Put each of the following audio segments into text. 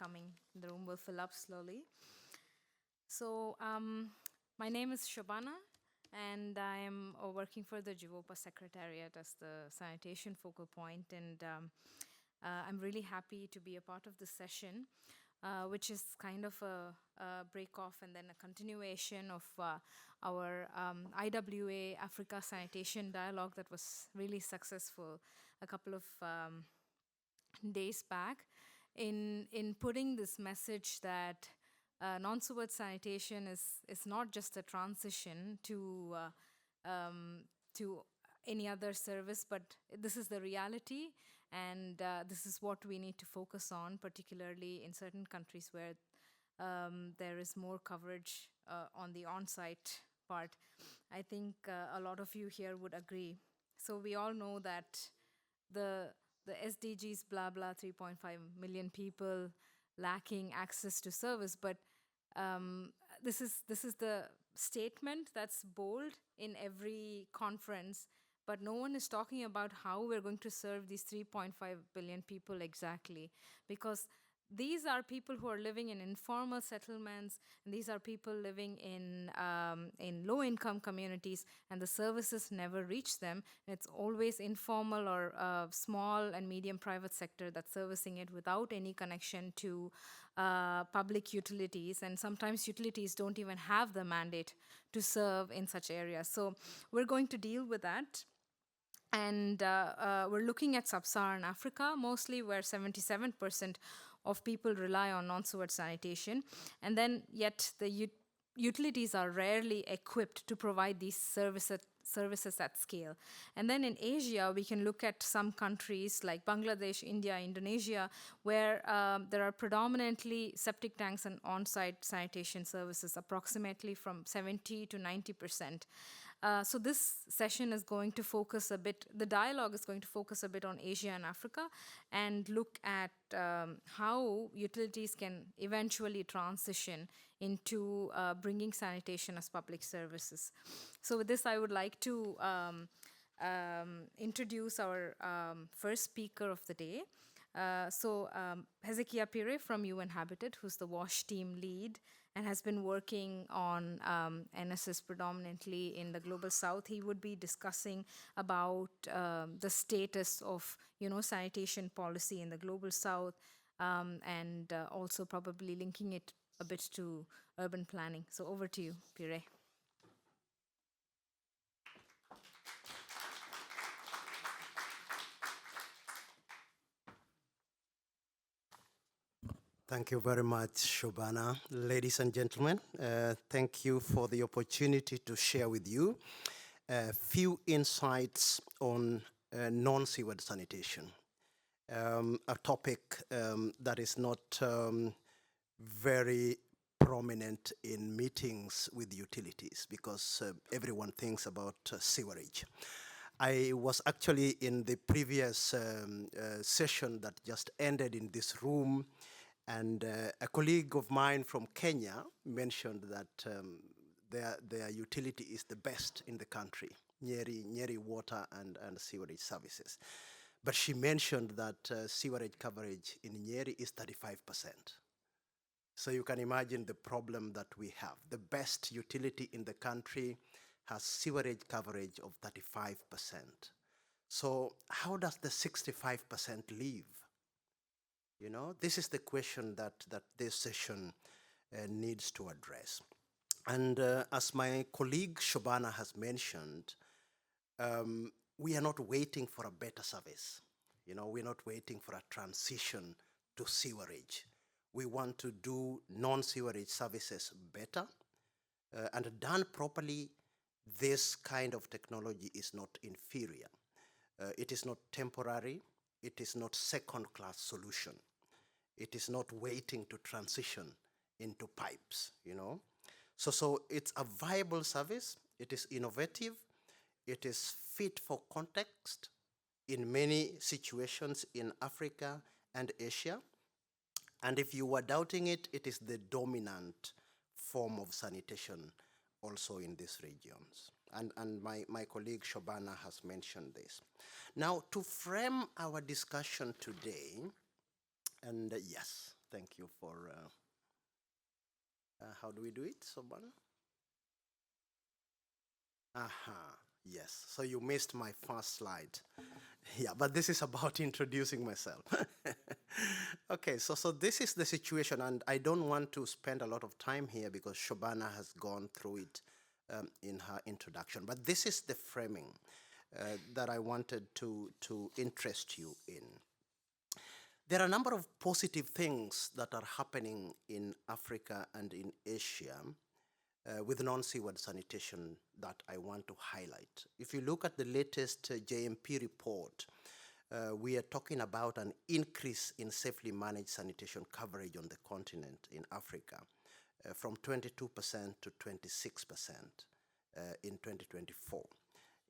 coming. The room will fill up slowly. So my name is Shobana, and I am working for the JIVOPA Secretariat as the sanitation focal point. And I'm really happy to be a part of this session, which is kind of a break-off and then a continuation of our IWA Africa Sanitation Dialogue that was really successful a couple of days back in putting this message that non-sewered sanitation is not just a transition to any other service, but this is the reality, and this is what we need to focus on, particularly in certain countries where there is more coverage on the on-site part. I think a lot of you here would agree. So we all know that the SDGs, blah, blah, 3.5 million people lacking access to service, but this is the statement that's bold in every conference, but no one is talking about how we're going to serve these 3.5 billion people exactly, because these are people who are living in informal settlements, and these are people living in low-income communities, and the services never reach them. And it's always informal or small and medium private sector that's servicing it without any connection to public utilities, and sometimes utilities don't even have the mandate to serve in such areas. So we're going to deal with that. And we're looking at sub-Saharan Africa, mostly where 77% of people rely on non-sewered sanitation. And then yet the utilities are rarely equipped to provide these services at scale. And then in Asia, we can look at some countries like Bangladesh, India, Indonesia, where there are predominantly septic tanks and on-site sanitation services, approximately from 70 to 90%. So this session is going to focus a bit, the dialogue is going to focus a bit on Asia and Africa, and look at how utilities can eventually transition into bringing sanitation as public services. So with this, I would like to introduce our first speaker of the day. Hezekiah Pire from UN Habitat, who's the WASH team lead and has been working on NSS predominantly in the Global South. He would be discussing about the status of, sanitation policy in the Global South, and also probably linking it a bit to urban planning. So over to you, Pire. Thank you very much, Shobana. Ladies and gentlemen, thank you for the opportunity to share with you a few insights on non-sewered sanitation, a topic that is not very prominent in meetings with utilities because everyone thinks about sewerage. I was actually in the previous session that just ended in this room, and a colleague of mine from Kenya mentioned that their utility is the best in the country, Nyeri Water and Sewerage Services. But she mentioned that sewerage coverage in Nyeri is 35%. So you can imagine the problem that we have. The best utility in the country has sewerage coverage of 35%. So how does the 65% live? This is the question that this session needs to address. And as my colleague Shobana has mentioned, we are not waiting for a better service. We're not waiting for a transition to sewerage. We want to do non-sewerage services better, and done properly. This kind of technology is not inferior. It is not temporary. It is not second-class solution. It is not waiting to transition into pipes, So it's a viable service. It is innovative. It is fit for context in many situations in Africa and Asia. And if you were doubting it, it is the dominant form of sanitation also in these regions. And my colleague Shobana has mentioned this. Now, to frame our discussion today, and yes, Thank you for, how do we do it, Soban? Aha, yes. So you missed my first slide. Yeah, but this is about introducing myself. Okay, so this is the situation, and I don't want to spend a lot of time here because Shobana has gone through it in her introduction. But this is the framing that I wanted to interest you in. There are a number of positive things that are happening in Africa and in Asia with non-sewered sanitation that I want to highlight. If you look at the latest JMP report, we are talking about an increase in safely managed sanitation coverage on the continent in Africa from 22% to 26% in 2024.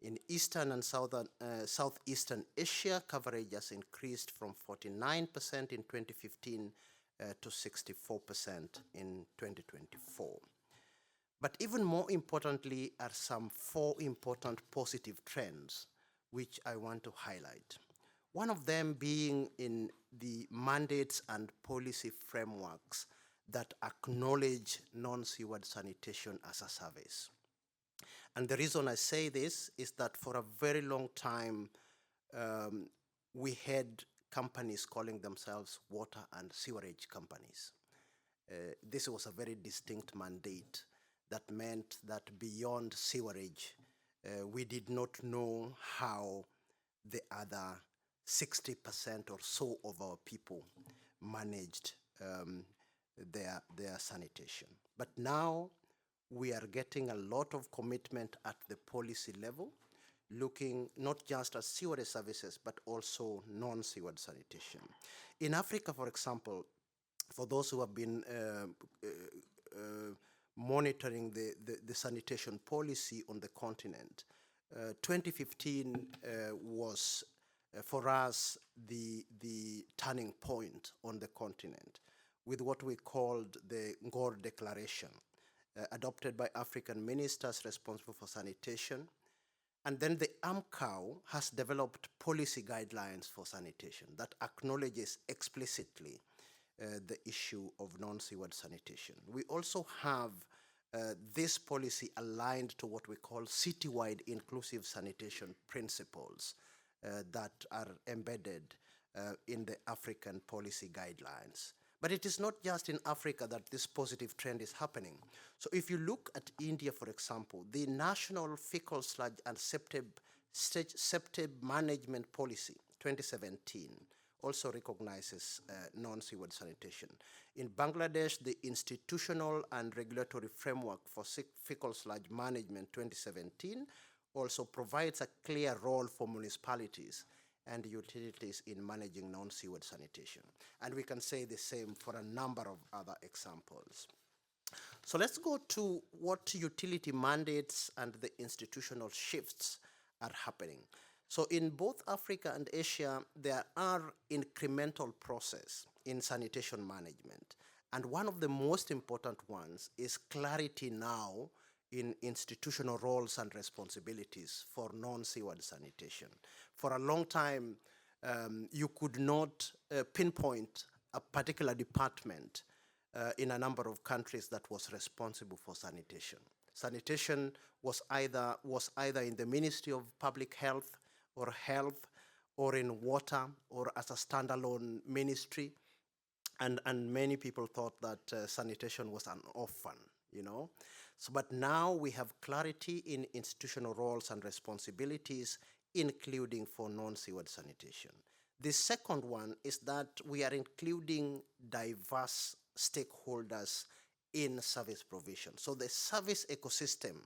In Eastern and Southeastern Asia, coverage has increased from 49% in 2015 to 64% in 2024. But even more importantly are some 4 important positive trends which I want to highlight. One of them being in the mandates and policy frameworks that acknowledge non-sewered sanitation as a service. And the reason I say this is that for a very long time, we had companies calling themselves water and sewerage companies. This was a very distinct mandate that meant that beyond sewerage, we did not know how the other 60% or so of our people managed their sanitation. But now we are getting a lot of commitment at the policy level, looking not just at sewerage services, but also non-sewered sanitation. In Africa, for example, for those who have been monitoring the sanitation policy on the continent, 2015 was for us the turning point on the continent with what we called the Ngor Declaration, adopted by African ministers responsible for sanitation. And then the AMCOW has developed policy guidelines for sanitation that acknowledges explicitly the issue of non-sewered sanitation. We also have this policy aligned to what we call citywide inclusive sanitation principles that are embedded in the African policy guidelines. But it is not just in Africa that this positive trend is happening. So if you look at India, for example, the National Fecal Sludge and Septic Management Policy 2017 also recognizes non-sewered sanitation. In Bangladesh, the Institutional and Regulatory Framework for Fecal Sludge Management 2017 also provides a clear role for municipalities and utilities in managing non-sewered sanitation. And we can say the same for a number of other examples. So let's go to what utility mandates and the institutional shifts are happening. So in both Africa and Asia, there are incremental process in sanitation management. And one of the most important ones is clarity now in institutional roles and responsibilities for non-sewered sanitation. For a long time, you could not pinpoint a particular department in a number of countries that was responsible for sanitation. Sanitation was either in the Ministry of Public Health, or in water, or as a standalone ministry. And many people thought that sanitation was an orphan, you know. So, but now we have clarity in institutional roles and responsibilities, including for non-sewered sanitation. The second one is that we are including diverse stakeholders in service provision. So the service ecosystem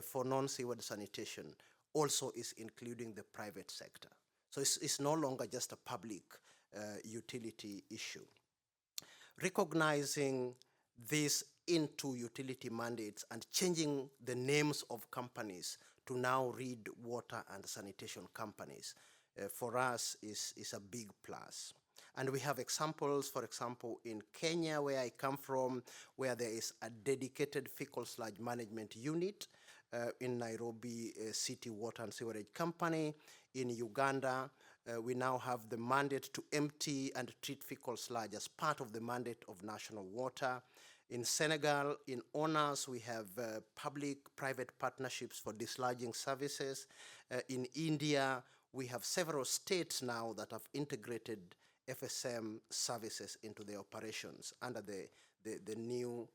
for non-sewered sanitation also is including the private sector. So it's no longer just a public utility issue. Recognizing this into utility mandates and changing the names of companies to now read water and sanitation companies for us is a big plus. And we have examples, for example, in Kenya, where I come from, where there is a dedicated fecal sludge management unit. In Nairobi, City Water and Sewerage Company. In Uganda, We now have the mandate to empty and treat fecal sludge as part of the mandate of national water. In Senegal, in honors, we have public-private partnerships for dislodging services. In India, we have several states now that have integrated FSM services into their operations under the new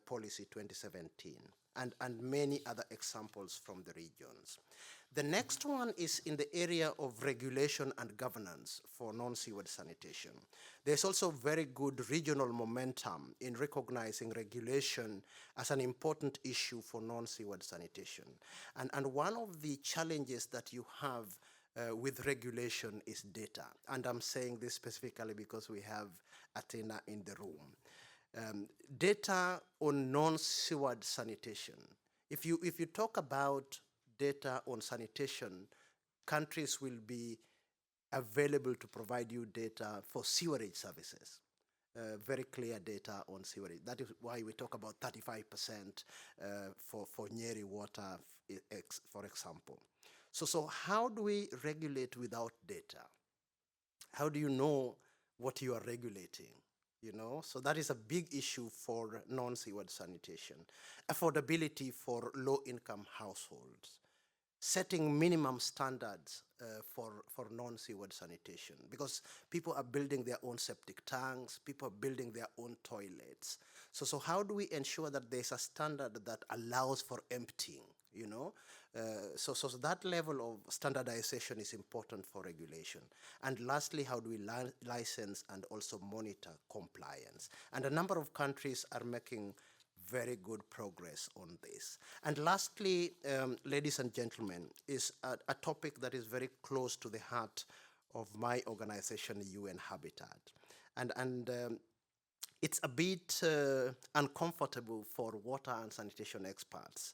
policy 2017, and many other examples from the regions. The next one is in the area of regulation and governance for non-sewered sanitation. There's also very good regional momentum in recognizing regulation as an important issue for non-sewered sanitation. And one of the challenges that you have with regulation is data. And I'm saying this specifically because we have Athena in the room. Data on non-sewered sanitation. If you talk about data on sanitation, countries will be available to provide you data for sewerage services. Very clear data on sewerage. That is why we talk about 35% for Nyeri water, for example. So how do we regulate without data? How do you know what you are regulating? You know, so that is a big issue for non-sewered sanitation. Affordability for low-income households. Setting minimum standards for non-sewered sanitation, because people are building their own septic tanks, people are building their own toilets. So how do we ensure that there's a standard that allows for emptying, you know? So that level of standardization is important for regulation. And lastly, how do we license and also monitor compliance? And a number of countries are making very good progress on this. And lastly, ladies and gentlemen, is a topic that is very close to the heart of my organization, UN Habitat. And it's a bit uncomfortable for water and sanitation experts,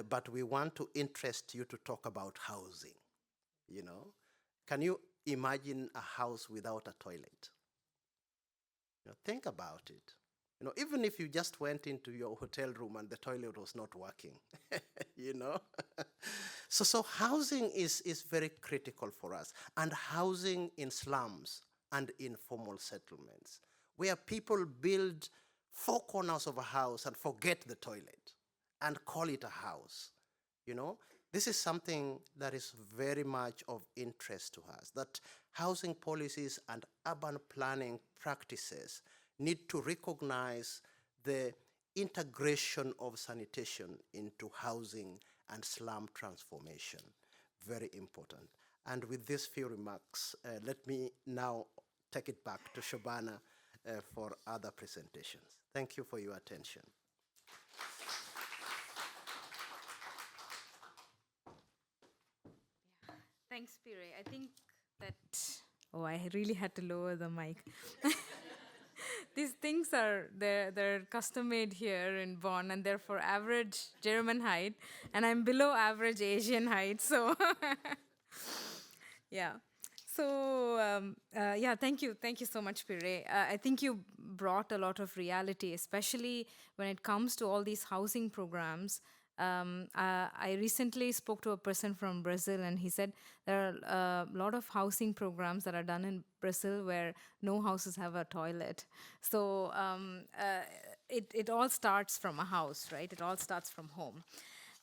but we want to interest you to talk about housing, you know. Can you imagine a house without a toilet? You know, think about it. You know, even if you just went into your hotel room and the toilet was not working, you know. So housing is very critical for us, and housing in slums and informal settlements, where people build 4 corners of a house and forget the toilet and call it a house, you know. This is something that is very much of interest to us, that housing policies and urban planning practices need to recognize the integration of sanitation into housing and slum transformation. Very important. And with these few remarks, let me now take it back to Shobana for other presentations. Thank you for your attention. Thanks, Pire. I think that, oh, I really had to lower the mic. These things they're custom made here in Bonn, and they're for average German height, and I'm below average Asian height, so yeah. So yeah, thank you so much, Pire. I think you brought a lot of reality, especially when it comes to all these housing programs. I recently spoke to a person from Brazil, and he said there are a lot of housing programs that are done in Brazil where no houses have a toilet. So it all starts from a house, right? It all starts from home.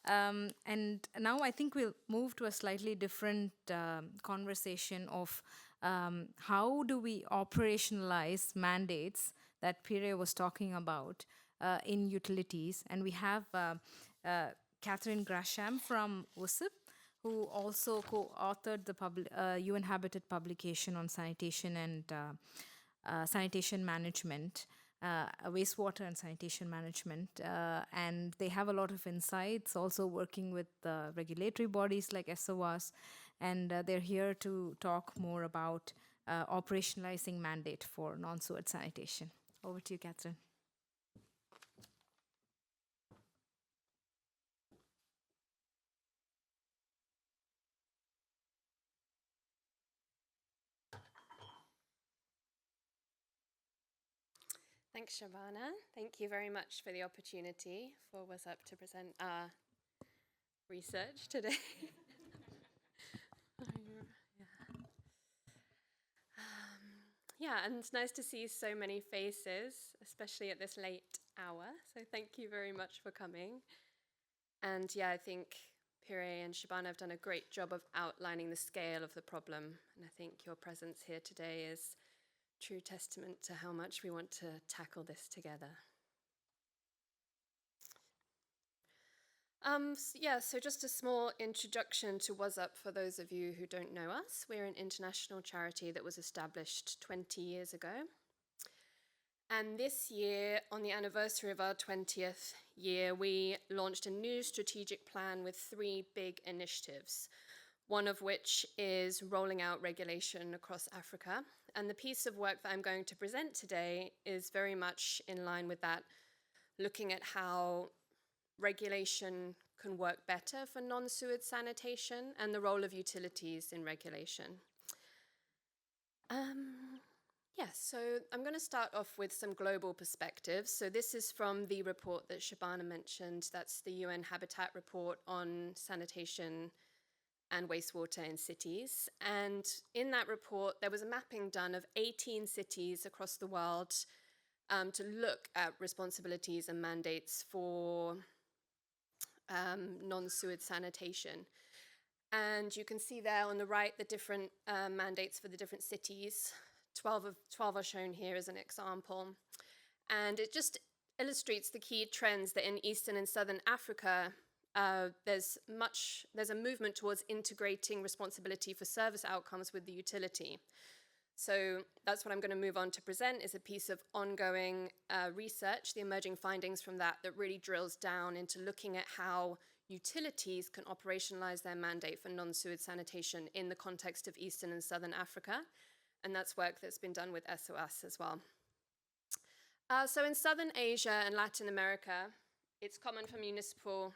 And now I think we'll move to a slightly different conversation of how do we operationalize mandates that Pire was talking about in utilities. And we have Catherine Grasham from WUSIP, who also co-authored the UN Habitat publication on sanitation and sanitation management, wastewater and sanitation management. And they have a lot of insights, also working with regulatory bodies like SOAS. And they're here to talk more about operationalizing mandate for non-sewered sanitation. Over to you, Catherine. Thanks, Shobana. Thank you very much for the opportunity for WUSIP to present our research today. Yeah, and it's nice to see so many faces, especially at this late hour. So thank you very much for coming. And yeah, I think Pire and Shabana have done a great job of outlining the scale of the problem. And I think your presence here today is true testament to how much we want to tackle this together. So just a small introduction to WhatsUp for those of you who don't know us. We're an international charity that was established 20 years ago. And this year, on the anniversary of our 20th year, we launched a new strategic plan with 3 big initiatives, one of which is rolling out regulation across Africa. And the piece of work that I'm going to present today is very much in line with that, looking at how regulation can work better for non-sewered sanitation and the role of utilities in regulation. So I'm going to start off with some global perspectives. So this is from the report that Shabana mentioned. That's the UN Habitat report on sanitation and wastewater in cities. And in that report, there was a mapping done of 18 cities across the world to look at responsibilities and mandates for non-sewered sanitation. And you can see there on the right the different mandates for the different cities. 12 are shown here as an example. And it just illustrates the key trends that in Eastern and Southern Africa, there's a movement towards integrating responsibility for service outcomes with the utility. So that's what I'm going to move on to present, is a piece of ongoing research, the emerging findings from that really drills down into looking at how utilities can operationalize their mandate for non-sewered sanitation in the context of Eastern and Southern Africa. And that's work that's been done with SOS as well. So in Southern Asia and Latin America, it's common for municipal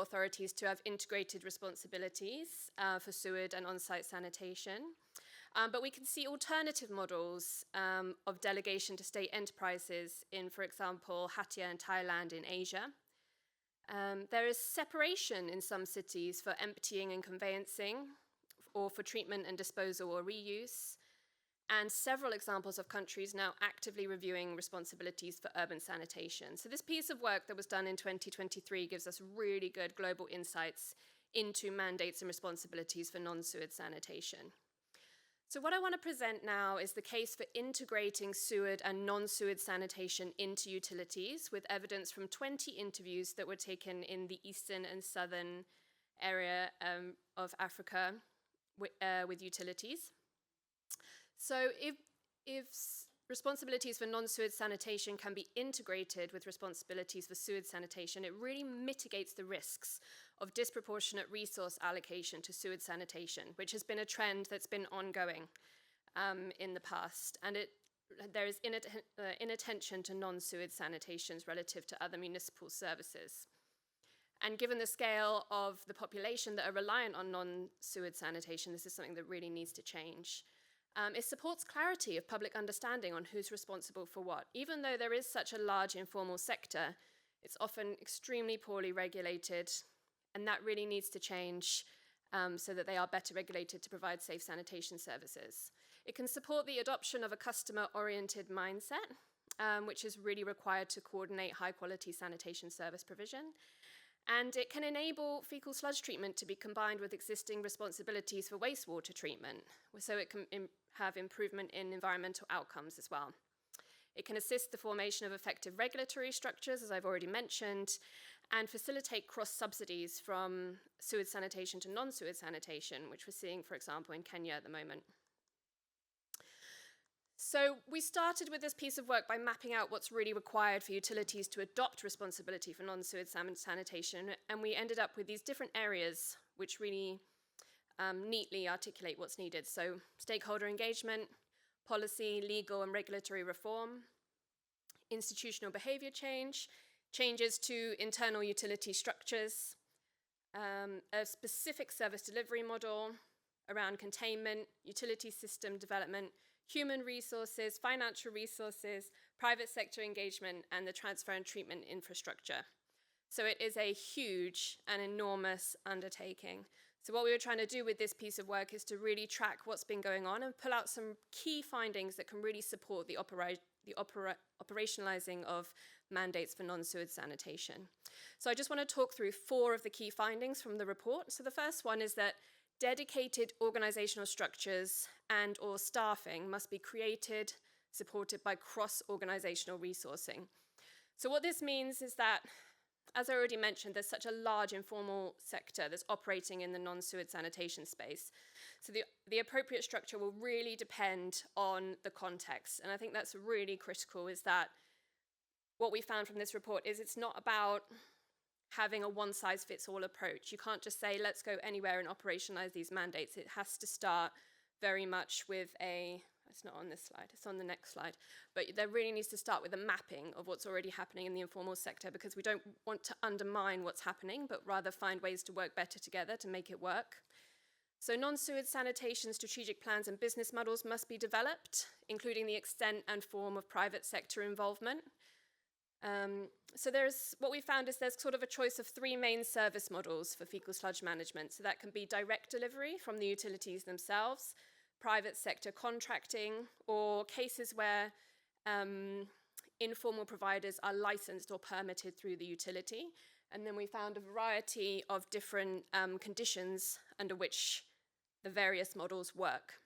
authorities to have integrated responsibilities for sewered and on-site sanitation. But we can see alternative models of delegation to state enterprises in, for example, Hatia and Thailand in Asia. There is separation in some cities for emptying and conveyancing, or for treatment and disposal or reuse, and several examples of countries now actively reviewing responsibilities for urban sanitation. So this piece of work that was done in 2023 gives us really good global insights into mandates and responsibilities for non-sewered sanitation. So what I want to present now is the case for integrating sewered and non-sewered sanitation into utilities, with evidence from 20 interviews that were taken in the eastern and southern area of Africa with utilities. So if responsibilities for non-sewered sanitation can be integrated with responsibilities for sewered sanitation, it really mitigates the risks of disproportionate resource allocation to sewered sanitation, which has been a trend that's been ongoing in the past. And there is inattention to non-sewered sanitations relative to other municipal services. And given the scale of the population that are reliant on non-sewered sanitation, this is something that really needs to change. It supports clarity of public understanding on who's responsible for what. Even though there is such a large informal sector, it's often extremely poorly regulated, and that really needs to change so that they are better regulated to provide safe sanitation services. It can support the adoption of a customer-oriented mindset, which is really required to coordinate high-quality sanitation service provision. And it can enable fecal sludge treatment to be combined with existing responsibilities for wastewater treatment, so it can have improvement in environmental outcomes as well. It can assist the formation of effective regulatory structures, as I've already mentioned, and facilitate cross-subsidies from sewered sanitation to non-sewered sanitation, which we're seeing, for example, in Kenya at the moment. So we started with this piece of work by mapping out what's really required for utilities to adopt responsibility for non-sewered sanitation, and we ended up with these different areas which really neatly articulate what's needed. So stakeholder engagement, policy, legal and regulatory reform, institutional behavior change, changes to internal utility structures, a specific service delivery model around containment, utility system development, human resources, financial resources, private sector engagement, and the transfer and treatment infrastructure. So it is a huge and enormous undertaking. So what we were trying to do with this piece of work is to really track what's been going on and pull out some key findings that can really support the operationalizing of mandates for non-sewered sanitation. So I just want to talk through 4 of the key findings from the report. So the first one is that dedicated organizational structures and or staffing must be created, supported by cross-organizational resourcing. So what this means is that, as I already mentioned, there's such a large informal sector that's operating in the non-sewered sanitation space. So the appropriate structure will really depend on the context. And I think that's really critical, is that what we found from this report is it's not about having a one-size-fits-all approach. You can't just say, let's go anywhere and operationalize these mandates. It has to start very much with it's not on this slide, it's on the next slide, but there really needs to start with a mapping of what's already happening in the informal sector, because we don't want to undermine what's happening, but rather find ways to work better together to make it work. So non-sewered sanitation strategic plans and business models must be developed, including the extent and form of private sector involvement. So what we found is there's sort of a choice of 3 main service models for fecal sludge management. So that can be direct delivery from the utilities themselves, private sector contracting, or cases where informal providers are licensed or permitted through the utility. And then we found a variety of different conditions under which the various models work.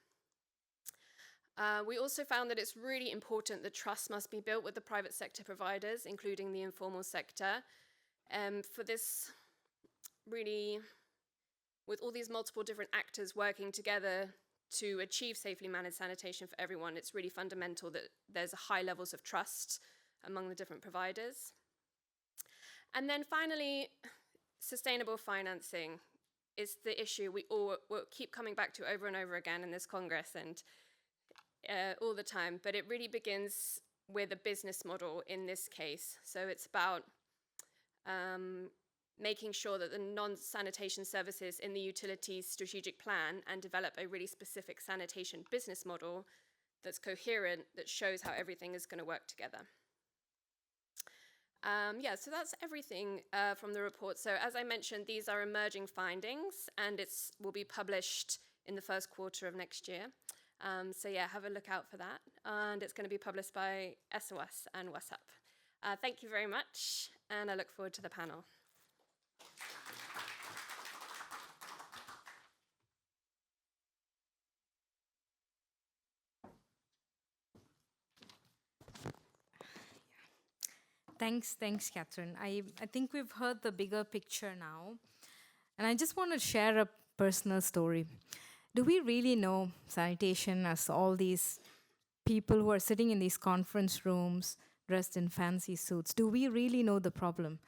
We also found that it's really important that trust must be built with the private sector providers, including the informal sector. For this, really, with all these multiple different actors working together to achieve safely managed sanitation for everyone, it's really fundamental that there's high levels of trust among the different providers. And then finally, sustainable financing is the issue we'll keep coming back to over and over again in this Congress and all the time, but it really begins with a business model in this case. So it's about making sure that the non-sanitation services in the utilities strategic plan and develop a really specific sanitation business model that's coherent, that shows how everything is going to work together. So that's everything from the report. So as I mentioned, these are emerging findings, and it will be published in the first quarter of next year. Have a look out for that. And it's going to be published by SOS and WhatsApp. Thank you very much, and I look forward to the panel. Thanks, Catherine. I think we've heard the bigger picture now. And I just want to share a personal story. Do we really know sanitation as all these people who are sitting in these conference rooms dressed in fancy suits? Do we really know the problem?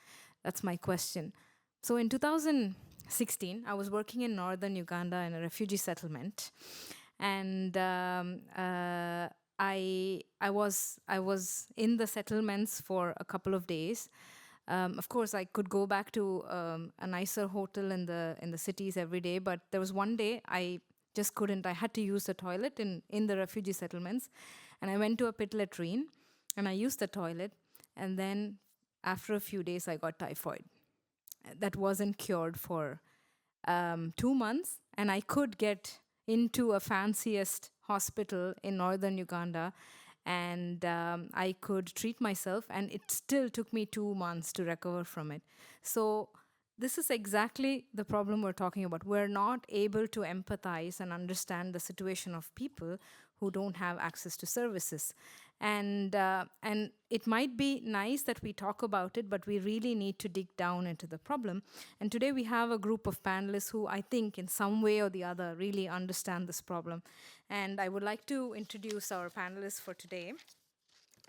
That's my question. So in 2016, I was working in northern Uganda in a refugee settlement. And I was in the settlements for a couple of days. Of course, I could go back to a nicer hotel in the cities every day, but there was one day I just couldn't. I had to use the toilet in the refugee settlements, and I went to a pit latrine, and I used the toilet, and then after a few days, I got typhoid. That wasn't cured for 2 months, and I could get into a fanciest hospital in northern Uganda, and I could treat myself, and it still took me 2 months to recover from it. So this is exactly the problem we're talking about. We're not able to empathize and understand the situation of people who don't have access to services. And it might be nice that we talk about it, but we really need to dig down into the problem. And today we have a group of panelists who I think in some way or the other really understand this problem. And I would like to introduce our panelists for today.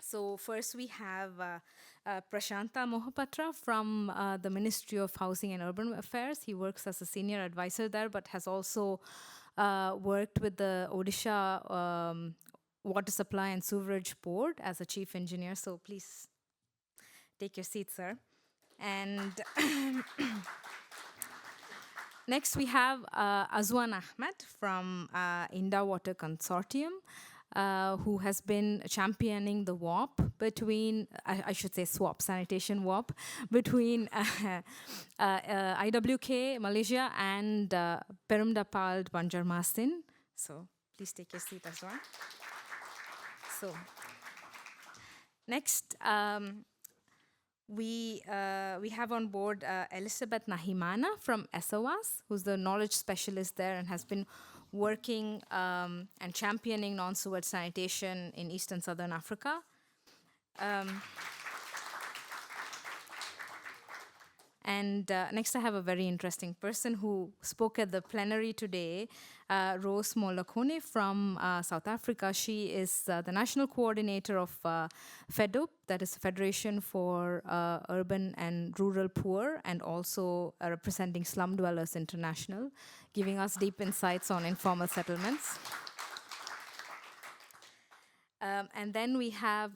So first we have Prashanta Mohapatra from the Ministry of Housing and Urban Affairs. He works as a senior advisor there, but has also worked with the Odisha Water Supply and Sewerage Board as a chief engineer. So please take your seat, sir. And next we have Azwan Ahmed from Inda Water Consortium. who has been championing the WAP between, I should say swap, sanitation WAP, between IWK, Malaysia, and Perumdapal Banjarmasin. So please take your seat as well. So next, we have on board Elizabeth Nahimana from SOAS, who's the knowledge specialist there and has been working and championing non-sewered sanitation in East and Southern Africa. And next, I have a very interesting person who spoke at the plenary today, Rose Molokone from South Africa. She is the national coordinator of FEDUP, that is Federation for Urban and Rural Poor, and also representing Slum Dwellers International, giving us deep insights on informal settlements. And then we have,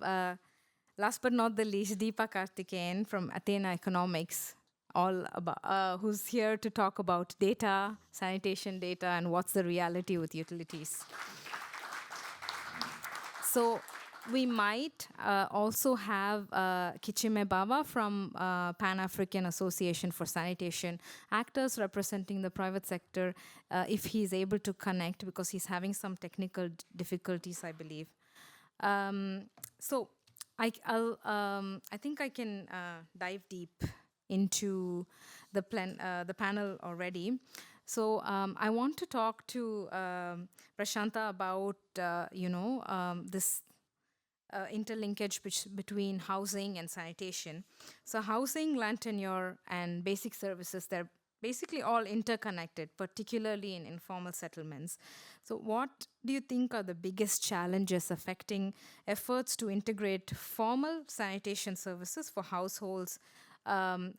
last but not the least, Deepa Karthikeyan from Athena Economics, all about, who's here to talk about data, sanitation data, and what's the reality with utilities. So we might also have Kichime Baba from Pan-African Association for Sanitation Actors, representing the private sector, if he's able to connect, because he's having some technical difficulties, I believe. So I think I can dive deep into the panel already. So I want to talk to Prashanta about this interlinkage between housing and sanitation. So housing, land tenure, and basic services, they're basically all interconnected, particularly in informal settlements. So what do you think are the biggest challenges affecting efforts to integrate formal sanitation services for households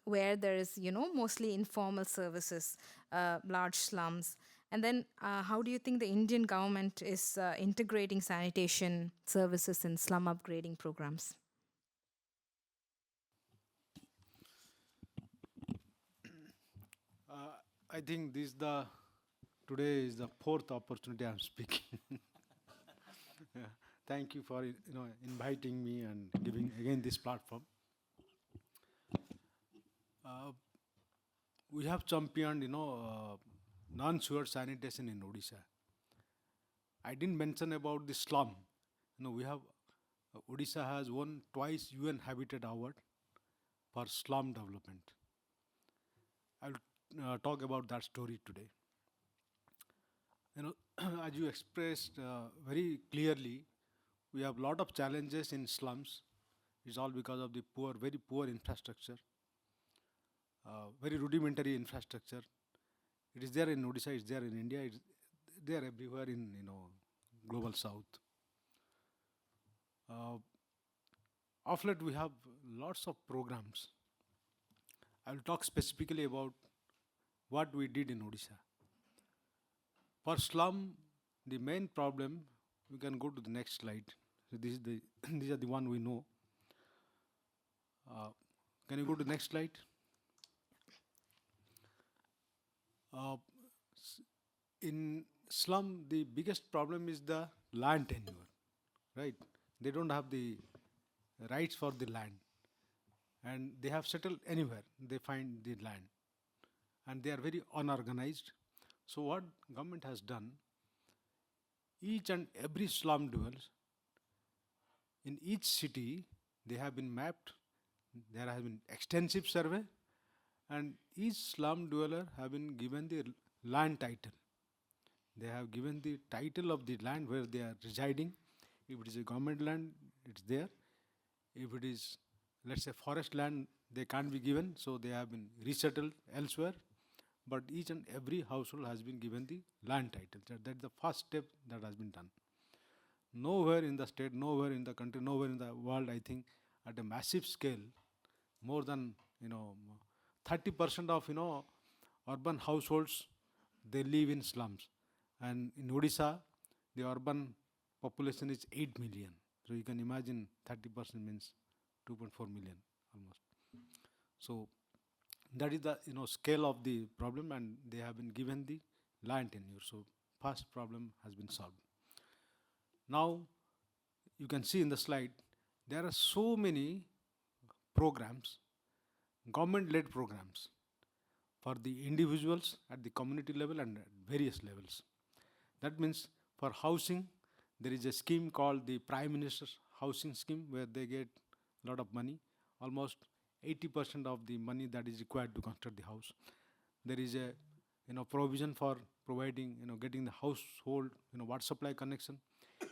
where there is, mostly informal services, large slums? And then how do you think the Indian government is integrating sanitation services in slum upgrading programs? I think today is the fourth opportunity I'm speaking. Yeah. Thank you for inviting me and giving again this platform. We have championed non-sewered sanitation in Odisha. I didn't mention about the slum. We have Odisha has won twice UN Habitat Award for slum development. I'll talk about that story today. As you expressed very clearly, we have a lot of challenges in slums. It's all because of the very poor infrastructure, very rudimentary infrastructure. It is there in Odisha, it's there in India, it's there everywhere in global south. Of late, we have lots of programs. I will talk specifically about what we did in Odisha. For slum, the main problem, we can go to the next slide. So this is these are the one we know. Can you go to the next slide? In slum, the biggest problem is the land tenure, right? They don't have the rights for the land, and they have settled anywhere they find the land, and they are very unorganized. So what government has done, each and every slum dwellers in each city, they have been mapped. There has been extensive survey, and each slum dweller have been given the land title. They have given the title of the land where they are residing. If it is a government land, it's there. If it is, let's say, forest land, they can't be given, so they have been resettled elsewhere. But each and every household has been given the land title. That's the first step that has been done. Nowhere in the state, nowhere in the country, nowhere in the world, I think, at a massive scale, more than 30% of urban households, they live in slums. And in Odisha, the urban population is 8 million. So you can imagine 30% means 2.4 million almost. So that is the scale of the problem, and they have been given the land tenure. So first problem has been solved. Now, you can see in the slide, there are so many programs, government-led programs for the individuals at the community level and at various levels. That means for housing, there is a scheme called the Prime Minister's Housing Scheme where they get a lot of money, almost 80% of the money that is required to construct the house. There is a provision for providing getting the household water supply connection.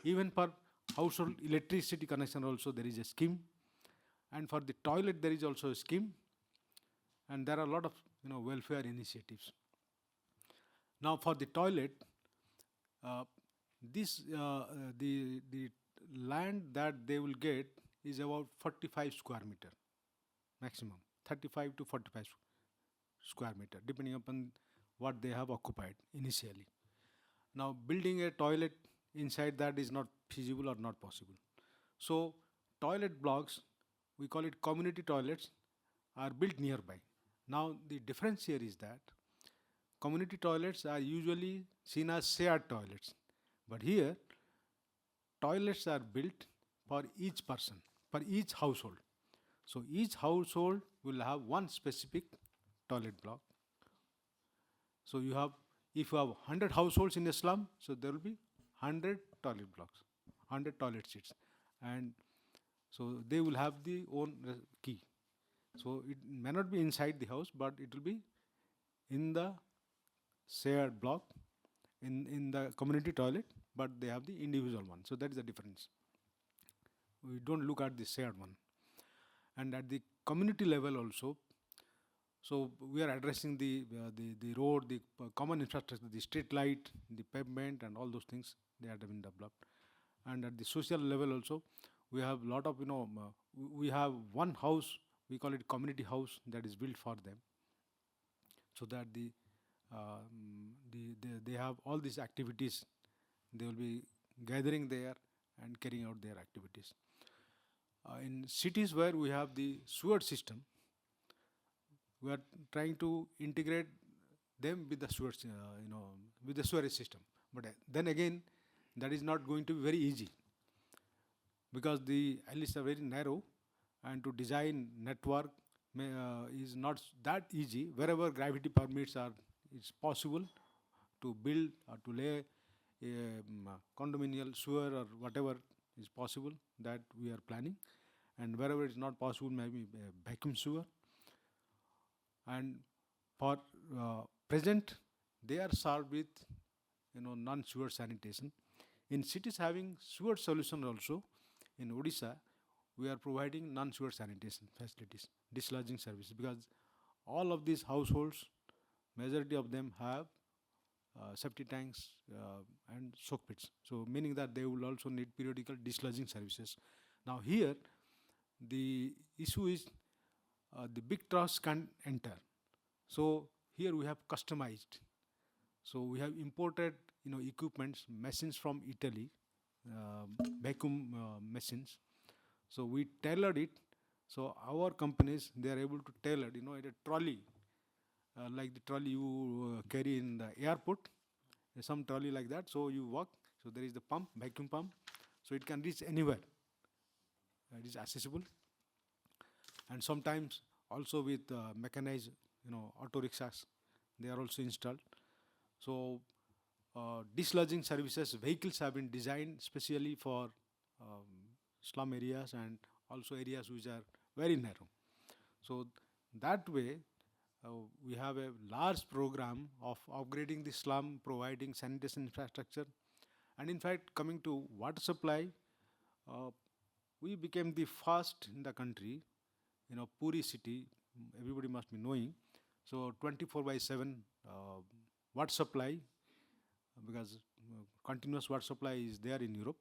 Even for household electricity connection also there is a scheme, and for the toilet there is also a scheme, and there are a lot of welfare initiatives. Now for the toilet, this the land that they will get is about 45 square meter maximum, 35 to 45 square meter, depending upon what they have occupied initially. Now building a toilet inside that is not feasible or not possible. So toilet blocks, we call it community toilets, are built nearby. Now the difference here is that community toilets are usually seen as shared toilets, but here toilets are built for each person, for each household. So each household will have one specific toilet block. So if you have 100 households in a slum, so there will be 100 toilet blocks, 100 toilet seats, and so they will have the own key. So it may not be inside the house, but it will be in the shared block, in the community toilet, but they have the individual one. So that is the difference. We don't look at the shared one. And at the community level also, so we are addressing the road, the common infrastructure, the street light, the pavement, and all those things. They have been developed. And at the social level also, we have a lot of we have one house, we call it community house, that is built for them, so that they have all these activities. They will be gathering there and carrying out their activities. In cities where we have the sewer system, we are trying to integrate them with the sewer, with the sewerage system. But then again, that is not going to be very easy, because the alleys are very narrow, and to design network is not that easy. Wherever gravity permits, it's possible to build or to lay a condominial sewer or whatever is possible, that we are planning. And wherever it's not possible, maybe a vacuum sewer. And for present, they are solved with non-sewer sanitation. In cities having sewer solution also, in Odisha, we are providing non-sewer sanitation facilities, dislodging services, because all of these households, majority of them have septic tanks and soak pits. So meaning that they will also need periodical dislodging services. Now here, the issue is the big trucks can't enter. So here we have customized. So we have imported equipments, machines from Italy, vacuum machines. So we tailored it. So our companies, they are able to tailor, a trolley, like the trolley you carry in the airport, some trolley like that. So you walk. So there is the pump, vacuum pump. So it can reach anywhere. It is accessible. And sometimes also with mechanized, auto rickshaws, they are also installed. So dislodging services, vehicles have been designed specially for slum areas and also areas which are very narrow. So that way, we have a large program of upgrading the slum, providing sanitation infrastructure. And in fact, coming to water supply, we became the first in the country, Puri city, everybody must be knowing. So 24/7 water supply, because continuous water supply is there in Europe,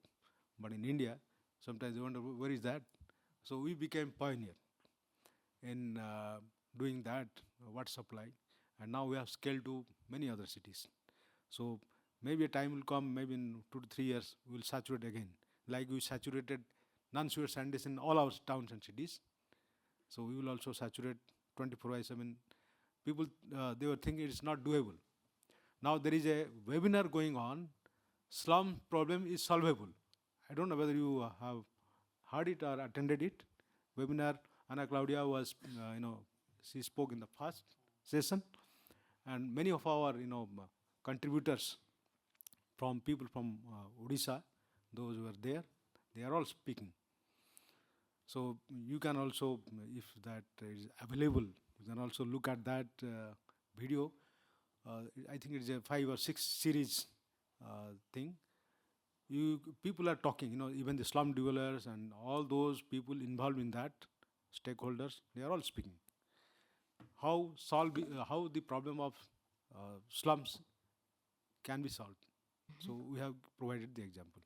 but in India, sometimes you wonder where is that. So we became pioneer in doing that water supply, and now we have scaled to many other cities. So maybe a time will come, maybe in 2 to 3 years, we will saturate again, like we saturated non-sewer sanitation in all our towns and cities. So we will also saturate 24/7. People, they were thinking it's not doable. Now there is a webinar going on, slum problem is solvable. I don't know whether you have heard it or attended it. Webinar, Ana Claudia was, she spoke in the first session, and many of our, contributors from people from Odisha, those who are there, they are all speaking. So you can also, if that is available, you can also look at that video. I think it's a 5 or 6 series thing. People are talking, even the slum dwellers and all those people involved in that, stakeholders, they are all speaking. How the problem of slums can be solved. So we have provided the example.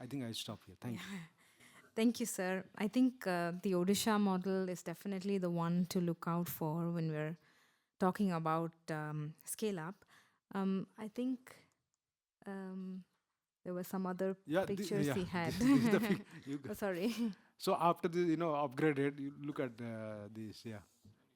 I think I stop here. Thank you. Thank you, sir. I think the Odisha model is definitely the one to look out for when we're talking about scale up. I think there were some other pictures he had. This is the Oh, sorry. So after the upgraded, you look at this. Yeah.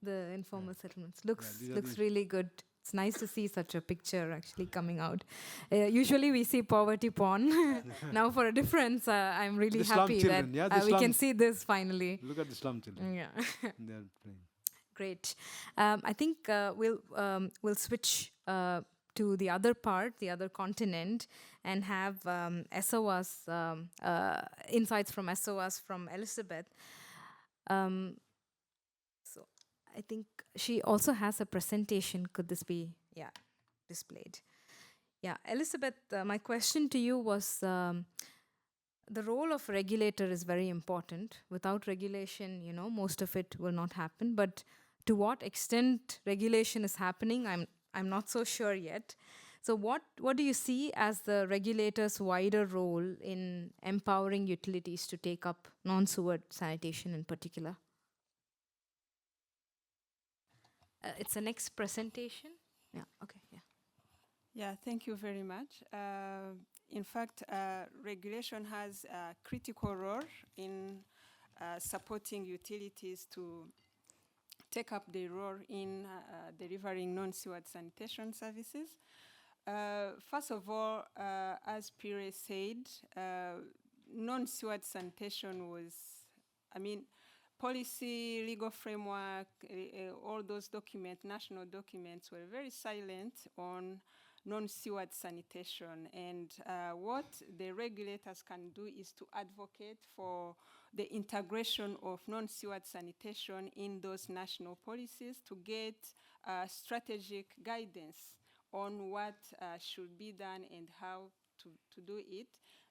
The informal settlements looks these are looks the- really good. It's nice to see such a picture actually coming out. Usually we see poverty porn. Now for a difference, I'm really The slum happy children, that yeah, the we can slums. see this finally. Look at the slum children. Yeah. They are playing. Great. I think we'll switch to the other part, the other continent, and have SOAS insights from SOAS from Elizabeth. So I think she also has a presentation. Could this be displayed? Yeah, Elizabeth, my question to you was. The role of regulator is very important. Without regulation, most of it will not happen. But to what extent regulation is happening, I'm not so sure yet. So what do you see as the regulator's wider role in empowering utilities to take up non-sewered sanitation in particular? It's the next presentation. Yeah. Okay. Yeah. Yeah, thank you very much. In fact, regulation has a critical role in supporting utilities to take up their role in delivering non-sewered sanitation services. First of all, as Pire said, non-sewered sanitation was, policy, legal framework, all those documents, national documents were very silent on non-sewered sanitation. And what the regulators can do is to advocate for the integration of non-sewered sanitation in those national policies to get strategic guidance on what should be done and how to do it,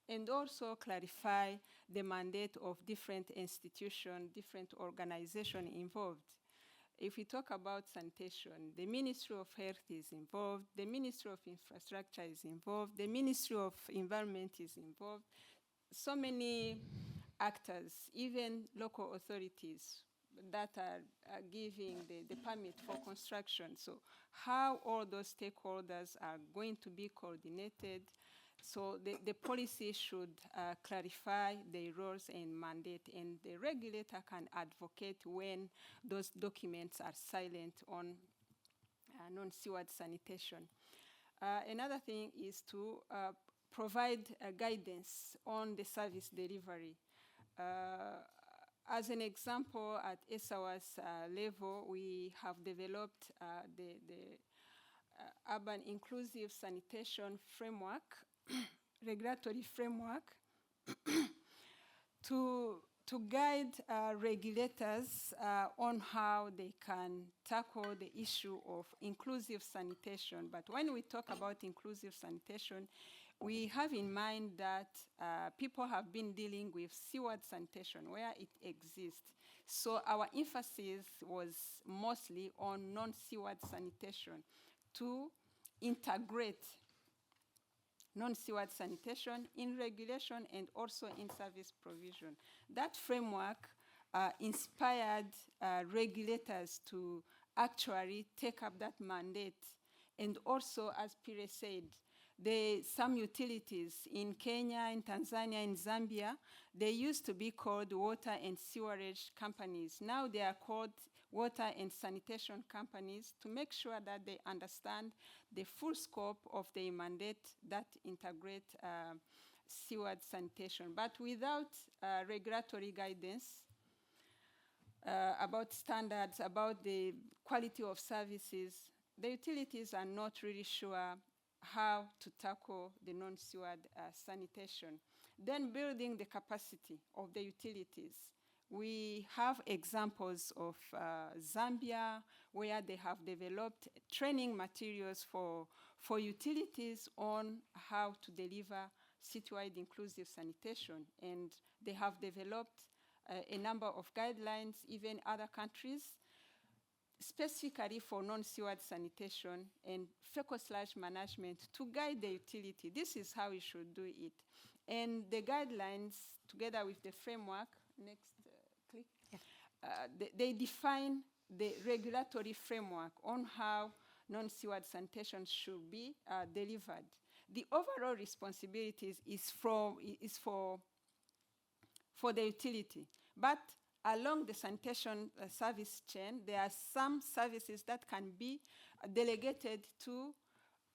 and also clarify the mandate of different institutions, different organizations involved. If we talk about sanitation, the Ministry of Health is involved, the Ministry of Infrastructure is involved, the Ministry of Environment is involved, so many actors, even local authorities that are giving the permit for construction. So how all those stakeholders are going to be coordinated. So the policy should clarify the roles and mandate, and the regulator can advocate when those documents are silent on non-sewered sanitation. Another thing is to provide guidance on the service delivery. As an example, at SOAS level, we have developed the Urban Inclusive Sanitation Framework, regulatory framework, to guide regulators on how they can tackle the issue of inclusive sanitation. But when we talk about inclusive sanitation, we have in mind that people have been dealing with sewered sanitation where it exists. So our emphasis was mostly on non-sewered sanitation to integrate non-sewered sanitation in regulation and also in service provision. That framework inspired regulators to actually take up that mandate. And also, as Pire said, some utilities in Kenya, in Tanzania, in Zambia, they used to be called water and sewerage companies. Now they are called water and sanitation companies to make sure that they understand the full scope of their mandate that integrate non-sewered sanitation. But without regulatory guidance about standards, about the quality of services, the utilities are not really sure how to tackle the non-sewered sanitation. Then building the capacity of the utilities. We have examples of Zambia, where they have developed training materials for utilities on how to deliver citywide inclusive sanitation. And they have developed a number of guidelines, even other countries, specifically for non-sewered sanitation and fecal sludge management to guide the utility. This is how we should do it. And the guidelines, together with the framework, next click, they define the regulatory framework on how non-sewered sanitation should be delivered. The overall responsibilities is for the utility, but along the sanitation service chain, there are some services that can be delegated to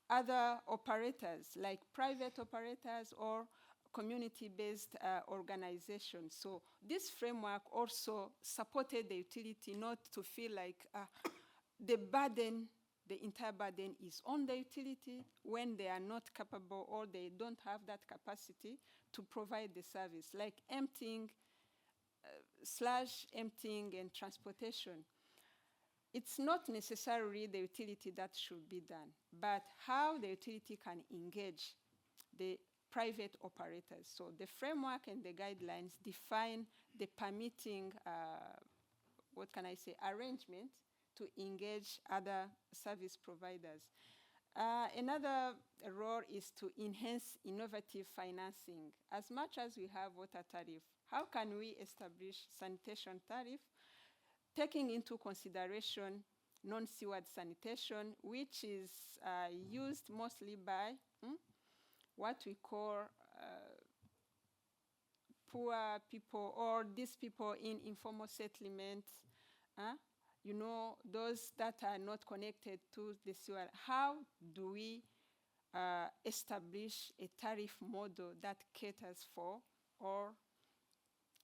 other operators, like private operators or community-based organizations. So this framework also supported the utility not to feel like the entire burden is on the utility when they are not capable or they don't have that capacity to provide the service, like emptying, sludge emptying and transportation. It's not necessarily the utility that should be done, but how the utility can engage the private operators. So the framework and the guidelines define the permitting, arrangement to engage other service providers. Another role is to enhance innovative financing. As much as we have water tariff, how can we establish sanitation tariff, taking into consideration non-sewered sanitation, which is used mostly by what we call poor people or these people in informal settlements, you know, those that are not connected to the sewer. How do we establish a tariff model that caters for or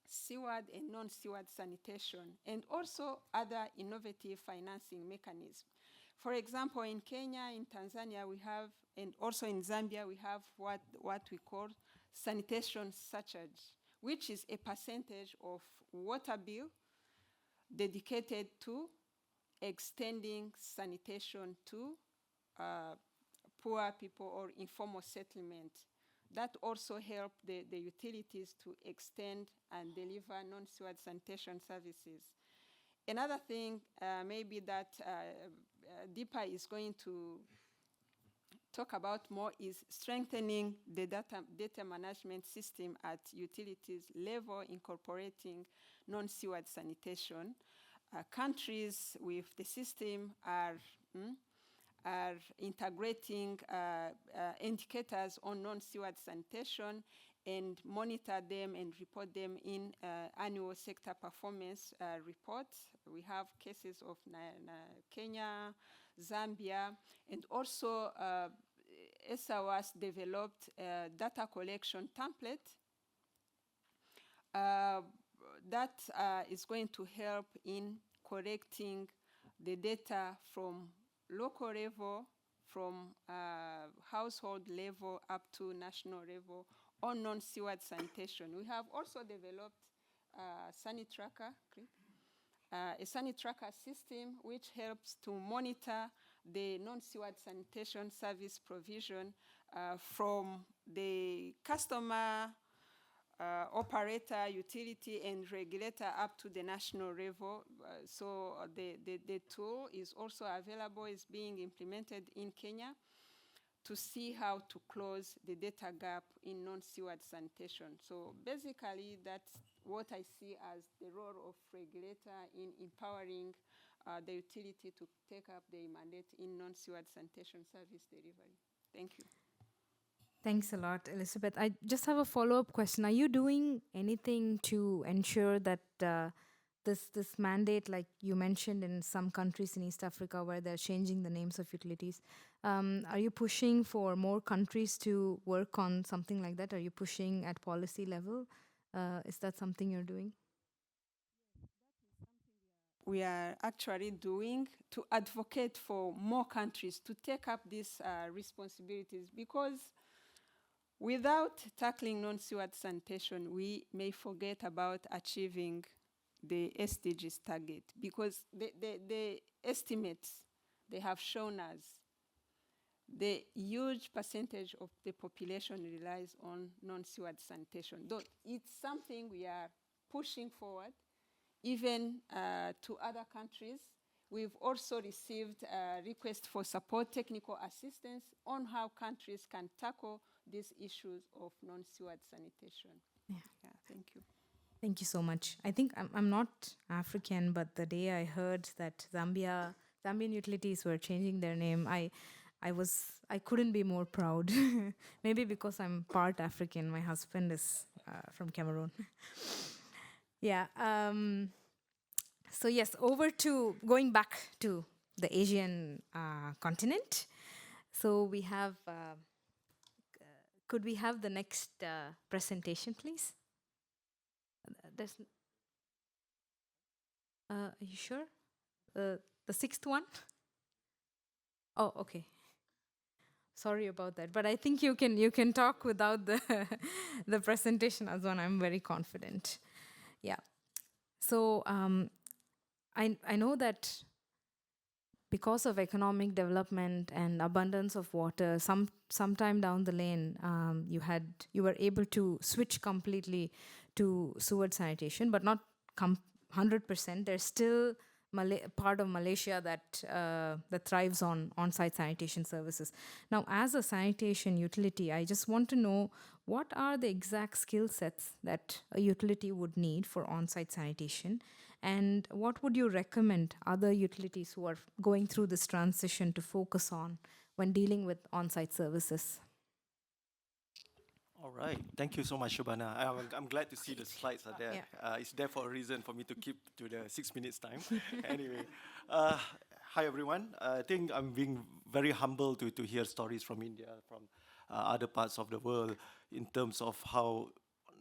sewered and non-sewered sanitation, and also other innovative financing mechanisms? For example, in Kenya, in Tanzania, we have, and also in Zambia, we have what we call sanitation surcharge, which is a percentage of water bill dedicated to extending sanitation to poor people or informal settlement. That also helped the utilities to extend and deliver non-sewered sanitation services. Another thing maybe that Deepa is going to talk about more is strengthening the data management system at utilities level, incorporating non-sewered sanitation. Countries with the system are integrating indicators on non-sewered sanitation and monitor them and report them in annual sector performance reports. We have cases of Kenya, Zambia, and also SOS developed a data collection template that is going to help in collecting the data from local level, from household level up to national level on non-sewered sanitation. We have also developed a Sanitracker system which helps to monitor the non-sewered sanitation service provision from the customer, operator, utility, and regulator up to the national level. So the tool is also available, is being implemented in Kenya to see how to close the data gap in non-sewered sanitation. So basically, that's what I see as the role of regulator in empowering the utility to take up the mandate in non-sewered sanitation service delivery. Thank you. Thanks a lot, Elizabeth. I just have a follow-up question. Are you doing anything to ensure that this mandate, like you mentioned, in some countries in East Africa where they're changing the names of utilities. Are you pushing for more countries to work on something like that? Are you pushing at policy level? Is that something you're doing? We are actually doing to advocate for more countries to take up these responsibilities, because without tackling non-sewered sanitation, we may forget about achieving the SDGs target, because the estimates they have shown us the huge percentage of the population relies on non-sewered sanitation. Though it's something we are pushing forward, even to other countries. We've also received requests for support, technical assistance on how countries can tackle these issues of non-sewered sanitation. Yeah. Thank you. Thank you so much. I think I'm not African, but the day I heard that Zambian utilities were changing their name, I couldn't be more proud. Maybe because I'm part African. My husband is from Cameroon. Yeah. So yes, going back to the Asian continent. So we have. Could we have the next presentation, please? There's. Are you sure? The sixth one? Oh, okay. Sorry about that, but I think you can talk without the the presentation as well. I'm very confident. Yeah. So I know that because of economic development and abundance of water, sometime down the lane, you were able to switch completely to sewered sanitation, but not 100%. There's still part of Malaysia that thrives on on-site sanitation services. Now, as a sanitation utility, I just want to know, what are the exact skill sets that a utility would need for on-site sanitation, and what would you recommend other utilities who are going through this transition to focus on when dealing with on-site services? All right. Thank you so much, Shobana. I'm glad to see the slides are there. Yeah. It's there for a reason for me to keep to the 6 minutes time. Anyway, hi everyone. I think I'm being very humbled to hear stories from India, from other parts of the world, in terms of how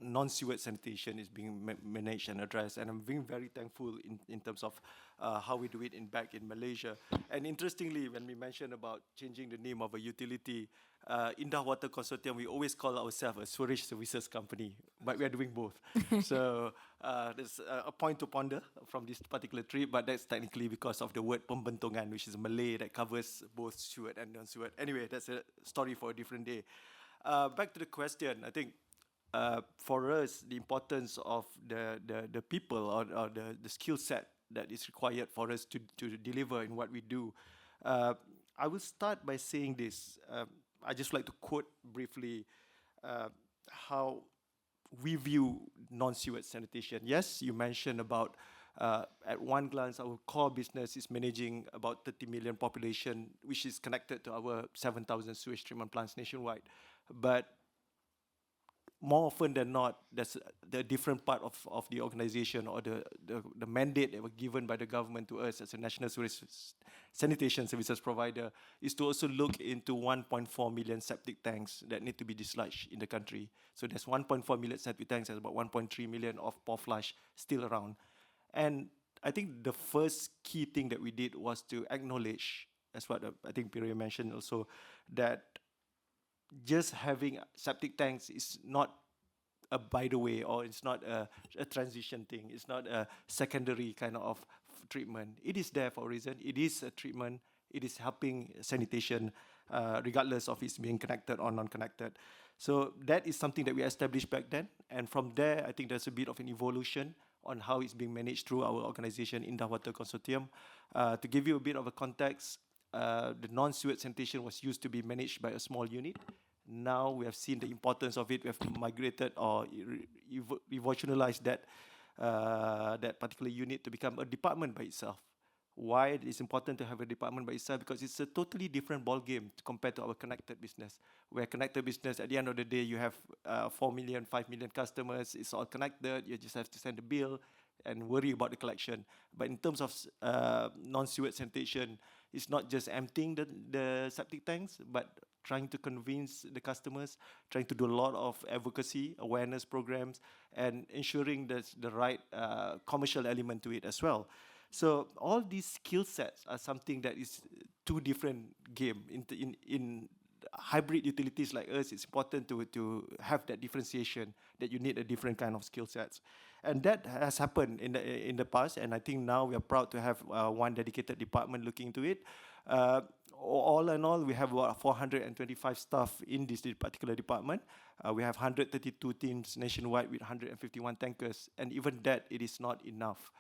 non-sewered sanitation is being managed and addressed. And I'm being very thankful in terms of how we do it back in Malaysia. And interestingly, when we mentioned about changing the name of a utility, Indah Water Consortium, we always call ourselves a sewerage services company, but we are doing both. So there's a point to ponder from this particular trip, but that's technically because of the word pembentongan, which is Malay that covers both sewered and non-sewered. Anyway, that's a story for a different day. Back to the question, I think for us, the importance of the people or the skill set that is required for us to deliver in what we do. I will start by saying this. I just like to quote briefly how we view non-sewered sanitation. Yes, you mentioned about at one glance, our core business is managing about 30 million population, which is connected to our 7,000 sewage treatment plants nationwide. But more often than not, there's the different part of the organization or the mandate that were given by the government to us as a national sanitation services provider is to also look into 1.4 million septic tanks that need to be dislodged in the country. So there's 1.4 million septic tanks, there's about 1.3 million of pore flush still around. And I think the first key thing that we did was to acknowledge, that's what I think Piria mentioned also, that just having septic tanks is not a by the way, or it's not a transition thing. It's not a secondary kind of treatment. It is there for a reason. It is a treatment. It is helping sanitation, regardless of it's being connected or non-connected. So that is something that we established back then. And from there, I think there's a bit of an evolution on how it's being managed through our organization, Indah Water Consortium. To give you a bit of a context, the non-sewered sanitation was used to be managed by a small unit. Now we have seen the importance of it. We have migrated or evolutionalized that particular unit to become a department by itself. Why it is important to have a department by itself? Because it's a totally different ball game compared to our connected business. Where connected business, at the end of the day, you have 4 million, 5 million customers. It's all connected. You just have to send a bill. and worry about the collection. But in terms of non-sewered sanitation, it's not just emptying the septic tanks, but trying to convince the customers, trying to do a lot of advocacy, awareness programs, and ensuring there's the right commercial element to it as well. So all these skill sets are something that is two different game. In hybrid utilities like us, it's important to have that differentiation, that you need a different kind of skill sets. And that has happened in the past, and I think now we are proud to have one dedicated department looking into it. All in all, we have about 425 staff in this particular department. We have 132 teams nationwide with 151 tankers, and even that, it is not enough.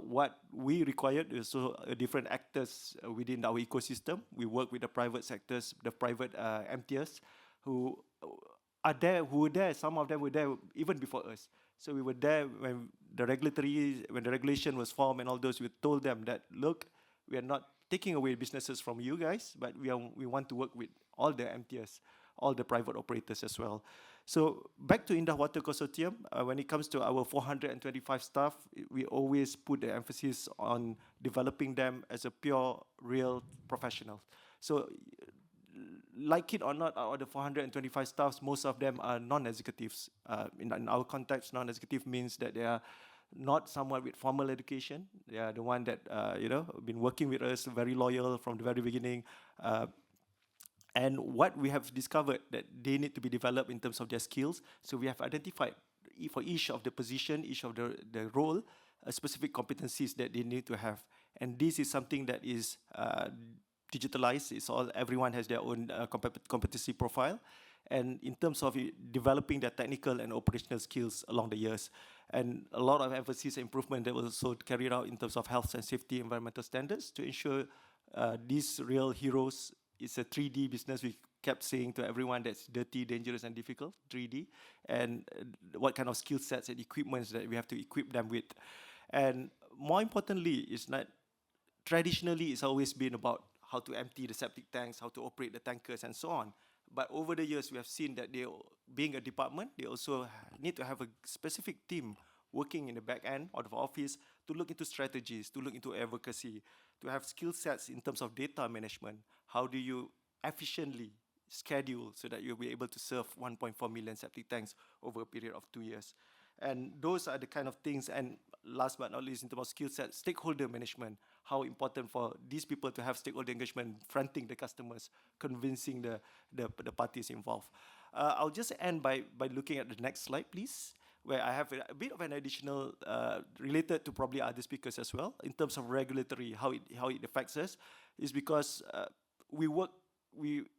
What we required is also different actors within our ecosystem. We work with the private sectors, the private MTS, who are there, who were there. Some of them were there even before us. So we were there when the regulation was formed and all those. We told them that, look, we are not taking away businesses from you guys, but we want to work with all the MTS, all the private operators as well. So back to Indah Water Consortium, when it comes to our 425 staff, we always put the emphasis on developing them as a pure, real professional. So like it or not, out of the 425 staffs, most of them are non-executives. In our context, non-executive means that they are not someone with formal education. They are the one that been working with us, very loyal from the very beginning. And what we have discovered that they need to be developed in terms of their skills. So we have identified for each of the position, each of the role, specific competencies that they need to have. And this is something that is digitalized. It's all, everyone has their own competency profile. And in terms of developing their technical and operational skills along the years. And a lot of emphasis and improvement that was also carried out in terms of health and safety, environmental standards to ensure these real heroes. It's a 3D business. We kept saying to everyone that's dirty, dangerous, and difficult, 3D, and what kind of skill sets and equipments that we have to equip them with. And more importantly, it's not, traditionally, it's always been about how to empty the septic tanks, how to operate the tankers, and so on. But over the years, we have seen that they, being a department, they also need to have a specific team working in the back end of the office to look into strategies, to look into advocacy, to have skill sets in terms of data management. How do you efficiently schedule so that you'll be able to serve 1.4 million septic tanks over a period of 2 years? And those are the kind of things. And last but not least, in terms of skill sets, stakeholder management, how important for these people to have stakeholder engagement, fronting the customers, convincing the parties involved. I'll just end by looking at the next slide, please, where I have a bit of an additional, related to probably other speakers as well, in terms of regulatory, how it affects us, is because we work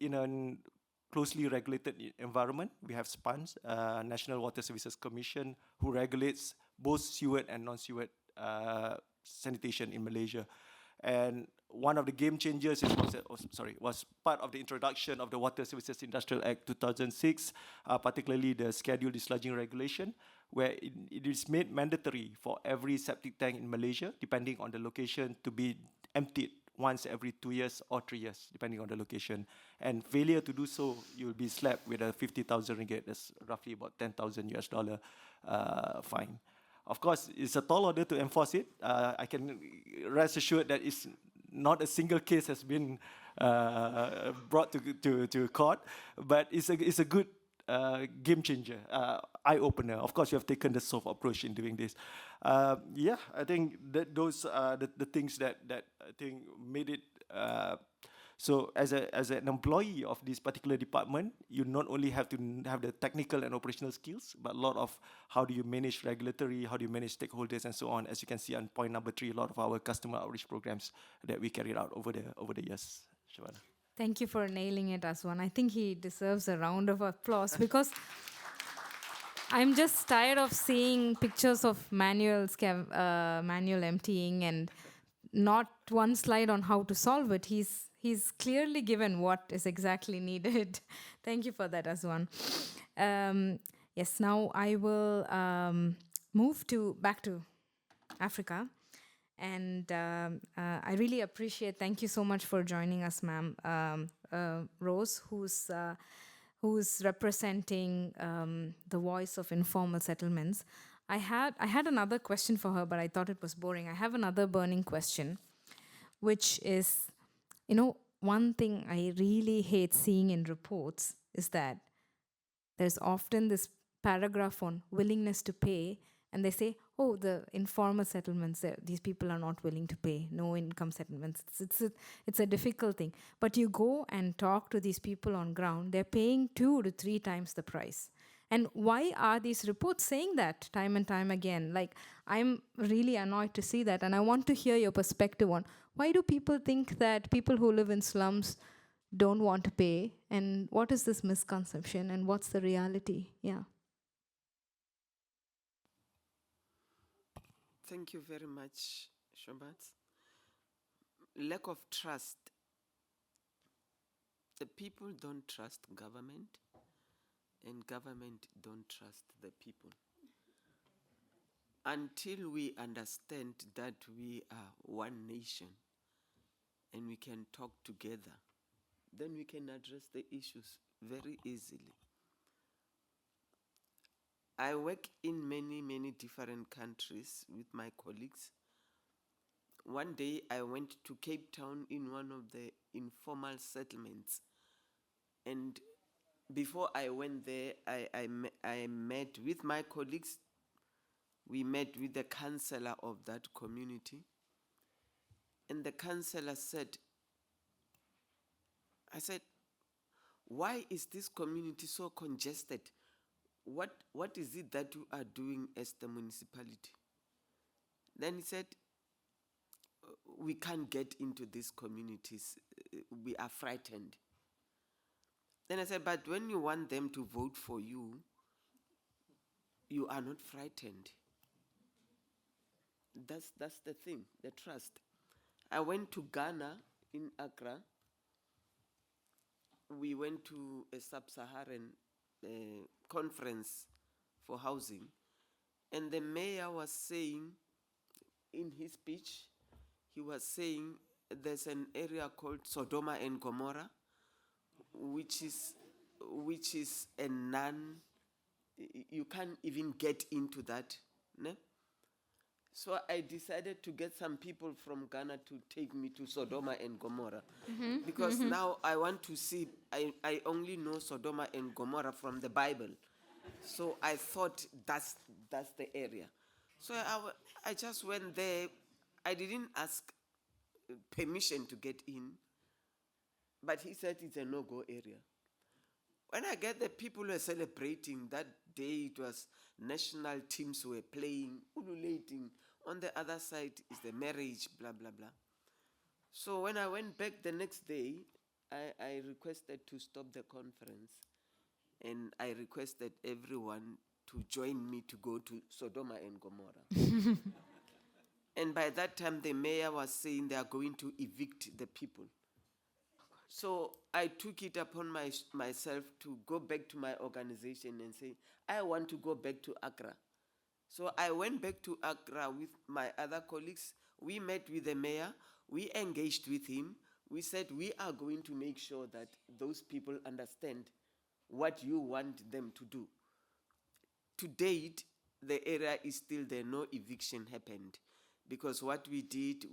in a closely regulated environment. We have SPANS, National Water Services Commission, who regulates both sewered and non-sewered sanitation in Malaysia. And one of the game changers was part of the introduction of the Water Services Industrial Act 2006, particularly the scheduled dislodging regulation, where it is made mandatory for every septic tank in Malaysia, depending on the location, to be emptied once every 2 years or 3 years, depending on the location. And failure to do so, you'll be slapped with a 50,000 ringgit, that's roughly about $10,000 fine. Of course, it's a tall order to enforce it. I can rest assured that it's not a single case has been brought to court, but it's a good game changer, eye opener. Of course, you have taken the soft approach in doing this. Yeah, I think that those are the things that I think made it. So as an employee of this particular department, you not only have to have the technical and operational skills, but a lot of how do you manage regulatory, how do you manage stakeholders, and so on. As you can see on point number 3, a lot of our customer outreach programs that we carried out over the years. Shabana. Thank you for nailing it, Aswan. I think he deserves a round of applause because I'm just tired of seeing pictures of manual emptying and not one slide on how to solve it. He's clearly given what is exactly needed. Thank you for that, Aswan. Yes, now I will move back to Africa. And I really appreciate, thank you so much for joining us, ma'am. Rose, who's representing the voice of informal settlements. I had another question for her, but I thought it was boring. I have another burning question, which is, one thing I really hate seeing in reports is that there's often this paragraph on willingness to pay, and they say, oh, the informal settlements, these people are not willing to pay, no income settlements. It's a difficult thing. But you go and talk to these people on ground, they're paying 2 to 3 times the price. And why are these reports saying that time and time again? Like, I'm really annoyed to see that, and I want to hear your perspective on why do people think that people who live in slums don't want to pay, and what is this misconception, and what's the reality? Yeah. Thank you very much, Shobat. Lack of trust. The people don't trust government, and government don't trust the people. Until we understand that we are one nation and we can talk together, then we can address the issues very easily. I work in many, many different countries with my colleagues. One day I went to Cape Town in one of the informal settlements. And before I went there, I met with my colleagues. We met with the councillor of that community. And the councillor said, I said, why is this community so congested? What is it that you are doing as the municipality? Then he said, we can't get into these communities. We are frightened. Then I said, but when you want them to vote for you, you are not frightened. That's the thing, the trust. I went to Ghana in Accra. We went to a sub-Saharan conference for housing, and the mayor was saying in his speech, he was saying there's an area called Sodoma and Gomorrah, which is a you can't even get into that. Ne? So I decided to get some people from Ghana to take me to Sodoma and Gomorrah. Because now I want to see, I only know Sodoma and Gomorrah from the Bible. So I thought that's the area. So I just went there. I didn't ask permission to get in, but he said it's a no-go area. When I get the people were celebrating that day, it was national teams were playing, ululating. On the other side is the marriage, blah, blah, blah. So when I went back the next day, I requested to stop the conference, and I requested everyone to join me to go to Sodoma and Gomorrah. And by that time, the mayor was saying they are going to evict the people. So I took it upon myself to go back to my organization and say, I want to go back to Accra. So I went back to Accra with my other colleagues. We met with the mayor. We engaged with him. We said, we are going to make sure that those people understand what you want them to do. To date, the area is still there. No eviction happened. Because what we did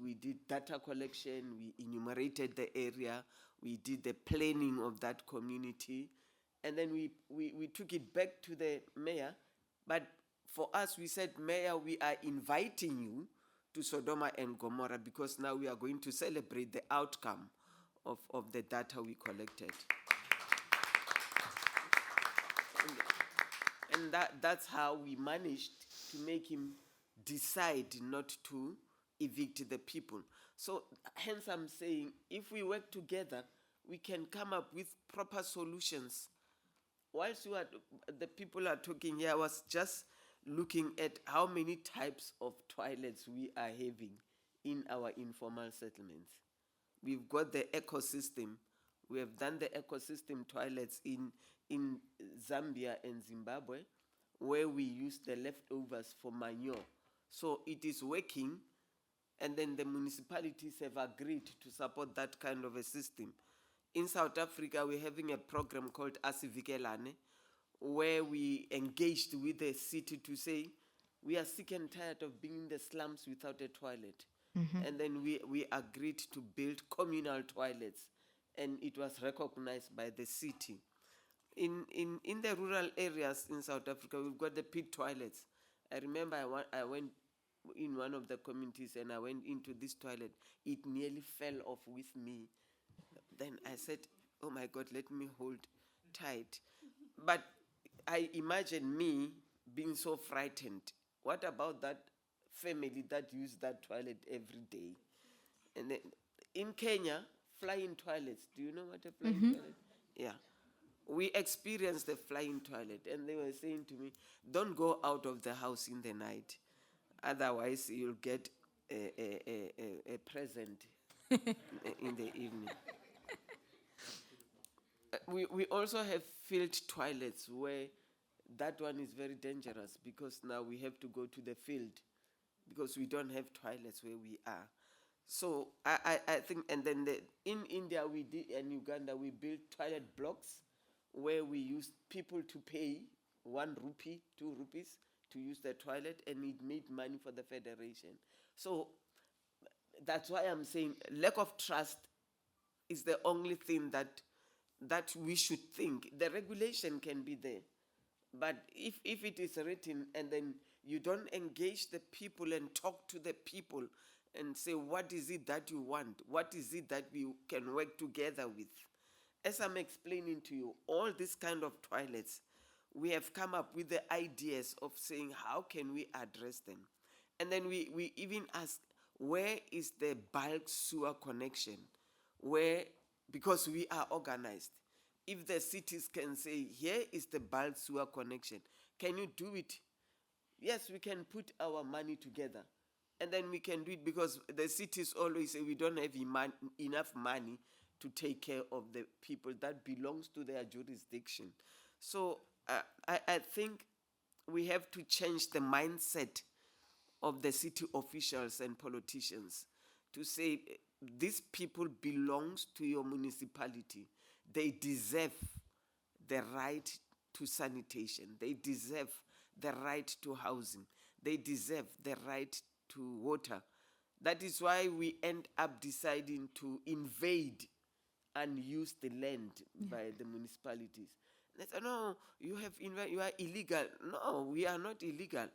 data collection, we enumerated the area, we did the planning of that community, and then we took it back to the mayor. But for us, we said, Mayor, we are inviting you to Sodoma and Gomorrah because now we are going to celebrate the outcome of the data we collected. And that's how we managed to make him decide not to evict the people. So hence I'm saying, if we work together, we can come up with proper solutions. Whilst the people are talking here, I was just looking at how many types of toilets we are having in our informal settlements. We've got the ecosystem. We have done the ecosystem toilets in Zambia and Zimbabwe, where we use the leftovers for manure. So it is working, and then the municipalities have agreed to support that kind of a system. In South Africa, we're having a program called Asivikelane, where we engaged with the city to say, we are sick and tired of being in the slums without a toilet. And then we agreed to build communal toilets, and it was recognized by the city. In the rural areas in South Africa, we've got the pit toilets. I remember I went in one of the communities and I went into this toilet. It nearly fell off with me. Then I said, oh my God, let me hold tight. But I imagine me being so frightened. What about that family that use that toilet every day? And then in Kenya, flying toilets. Do you know what a flying toilet? Yeah. We experienced the flying toilet, and they were saying to me, don't go out of the house in the night. Otherwise, you'll get a present in the evening. We also have field toilets where that one is very dangerous because now we have to go to the field because we don't have toilets where we are. So I think, and then in India we did, and Uganda we built toilet blocks where we used people to pay 1 rupee, 2 rupees to use the toilet, and it made money for the federation. So that's why I'm saying lack of trust is the only thing that we should think. The regulation can be there, but if it is written and then you don't engage the people and talk to the people and say, what is it that you want? What is it that we can work together with? As I'm explaining to you, all these kind of toilets, we have come up with the ideas of saying, how can we address them? And then we even ask, where is the bulk sewer connection? Because we are organized. If the cities can say, here is the bulk sewer connection, can you do it? Yes, we can put our money together. And then we can do it because the cities always say we don't have enough money to take care of the people that belongs to their jurisdiction. So I think we have to change the mindset of the city officials and politicians to say these people belongs to your municipality. They deserve the right to sanitation. They deserve the right to housing. They deserve the right to water. That is why we end up deciding to invade and use the land by the municipalities. They say, no, you are illegal. No, we are not illegal.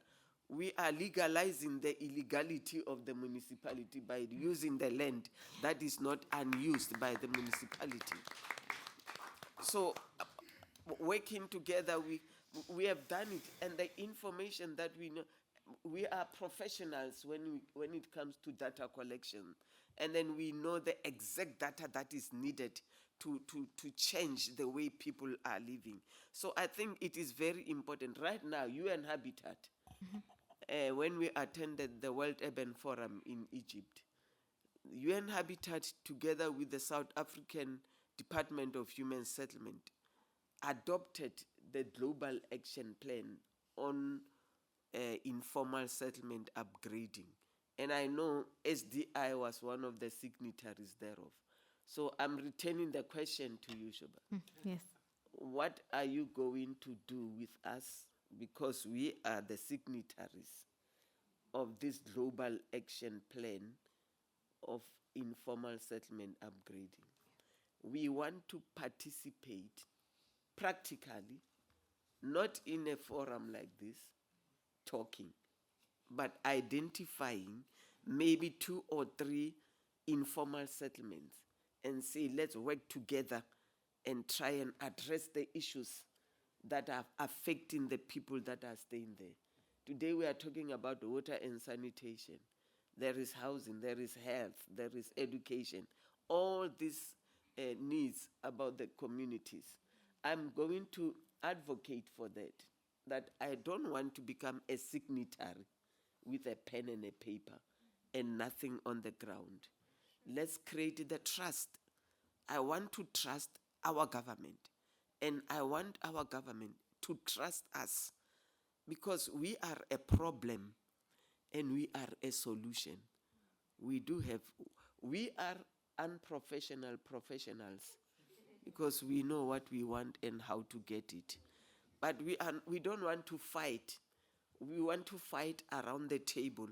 We are legalizing the illegality of the municipality by using the land that is not unused by the municipality. So working together, we have done it, and the information that we know, we are professionals when it comes to data collection, and then we know the exact data that is needed to change the way people are living. So I think it is very important. Right now, UN Habitat, when we attended the World Urban Forum in Egypt, UN Habitat, together with the South African Department of Human Settlement, adopted the Global Action Plan on informal settlement upgrading. And I know SDI was one of the signatories thereof. So I'm returning the question to you, Shoba. Yes. What are you going to do with us? Because we are the signatories of this Global Action Plan of informal settlement upgrading. We want to participate practically, not in a forum like this, talking, but identifying maybe 2 or 3 informal settlements and say, let's work together and try and address the issues that are affecting the people that are staying there. Today we are talking about water and sanitation. There is housing, there is health, there is education. All these needs about the communities. I'm going to advocate for that I don't want to become a signatory with a pen and a paper and nothing on the ground. Let's create the trust. I want to trust our government, and I want our government to trust us, because we are a problem and we are a solution. We are unprofessional professionals because we know what we want and how to get it. But we don't want to fight We want to fight around the table.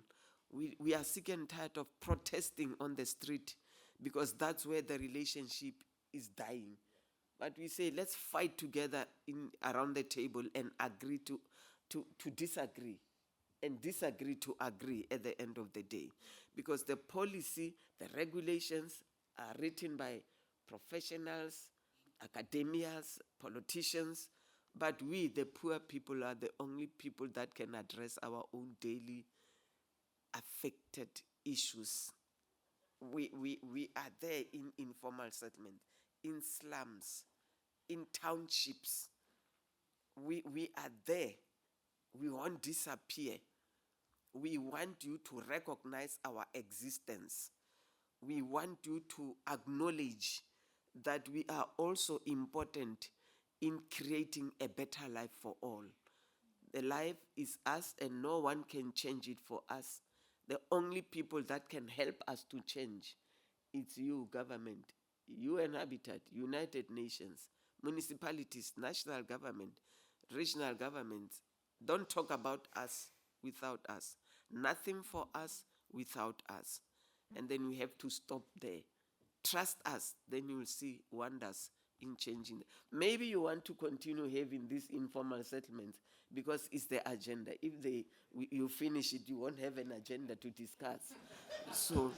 We are sick and tired of protesting on the street because that's where the relationship is dying. But we say, let's fight together around the table and agree to disagree, and disagree to agree at the end of the day. Because the policy, the regulations are written by professionals, academias, politicians, but we, the poor people, are the only people that can address our own daily affected issues. We are there in informal settlement, in slums, in townships. We are there. We won't disappear. We want you to recognize our existence. We want you to acknowledge that we are also important in creating a better life for all. The life is us, and no one can change it for us. The only people that can help us to change, it's you, government, UN Habitat, United Nations, municipalities, national government, regional governments. Don't talk about us without us. Nothing for us without us. And then we have to stop there. Trust us, then you will see wonders in changing. Maybe you want to continue having these informal settlements because it's the agenda. If you finish it, you won't have an agenda to discuss. So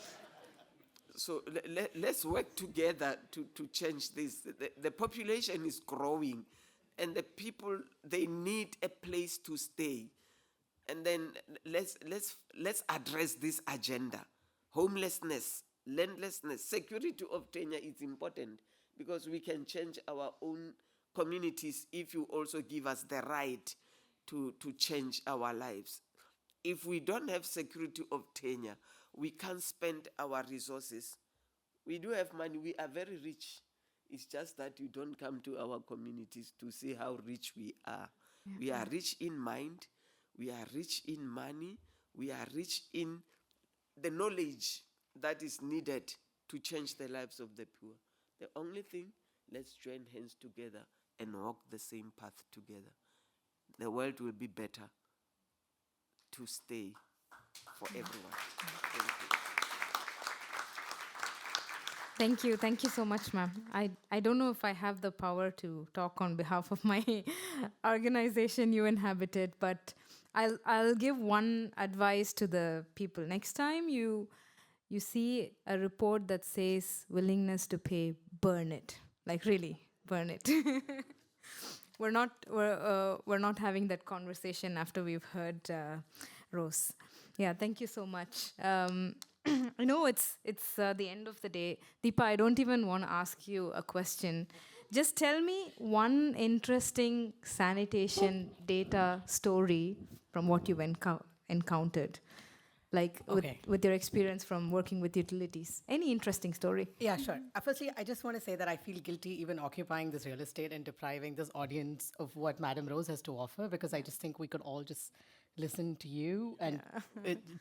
let's work together to change this. The population is growing, and the people, they need a place to stay. And then let's address this agenda. Homelessness, landlessness, security of tenure is important because we can change our own communities if you also give us the right to change our lives. If we don't have security of tenure, we can't spend our resources. We do have money, we are very rich. It's just that you don't come to our communities to see how rich we are. Yeah. We are rich in mind, we are rich in money, we are rich in the knowledge that is needed to change the lives of the poor. The only thing, let's join hands together and walk the same path together. The world will be better to stay for everyone. Thank you. Thank you. Thank you so much, ma'am. I don't know if I have the power to talk on behalf of my organization, UN Habitat, but I'll give one advice to the people. Next time you see a report that says willingness to pay, burn it. Like really, burn it. We're not having that conversation after we've heard Rose. Yeah, thank you so much. I know it's the end of the day. Deepa, I don't even want to ask you a question. Just tell me one interesting sanitation data story from what you've encountered. Like with your experience from working with utilities. Any interesting story? Yeah, sure. Firstly, I just want to say that I feel guilty even occupying this real estate and depriving this audience of what Madam Rose has to offer, because I just think we could all just listen to you and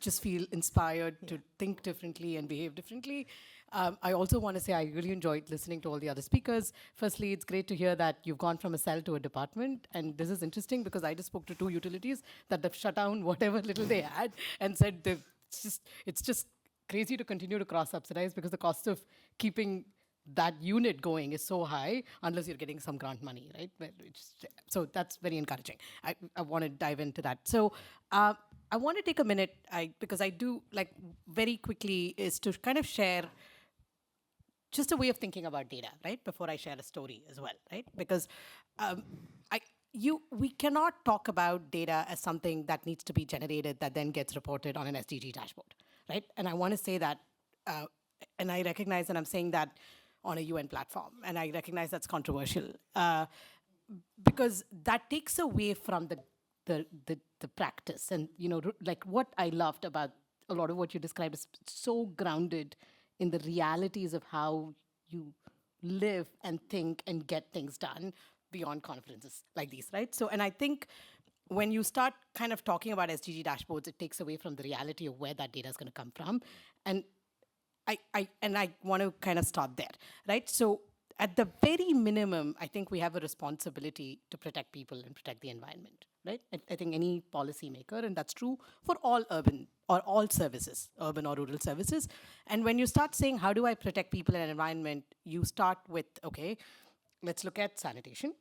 just feel inspired to think differently and behave differently. I also want to say I really enjoyed listening to all the other speakers. Firstly, it's great to hear that you've gone from a cell to a department. And this is interesting because I just spoke to 2 utilities that they've shut down whatever little they had and said it's just crazy to continue to cross-subsidize because the cost of keeping that unit going is so high unless you're getting some grant money, right? So that's very encouraging. I want to dive into that. So I want to take a minute, because I do, like, very quickly, is to kind of share just a way of thinking about data, right? Before I share a story as well, right? Because we cannot talk about data as something that needs to be generated that then gets reported on an SDG dashboard, right? And I want to say that, and I recognize that I'm saying that on a UN platform, and I recognize that's controversial, because that takes away from the practice. And like what I loved about a lot of what you described is so grounded in the realities of how you live and think and get things done beyond conferences like these, right? So, and I think when you start kind of talking about SDG dashboards, it takes away from the reality of where that data is going to come from. And I want to kind of start there, right? So at the very minimum, I think we have a responsibility to protect people and protect the environment, right? I think any policymaker, and that's true for all urban or all services, urban or rural services. And when you start saying, how do I protect people and environment, you start with, okay, let's look at sanitation.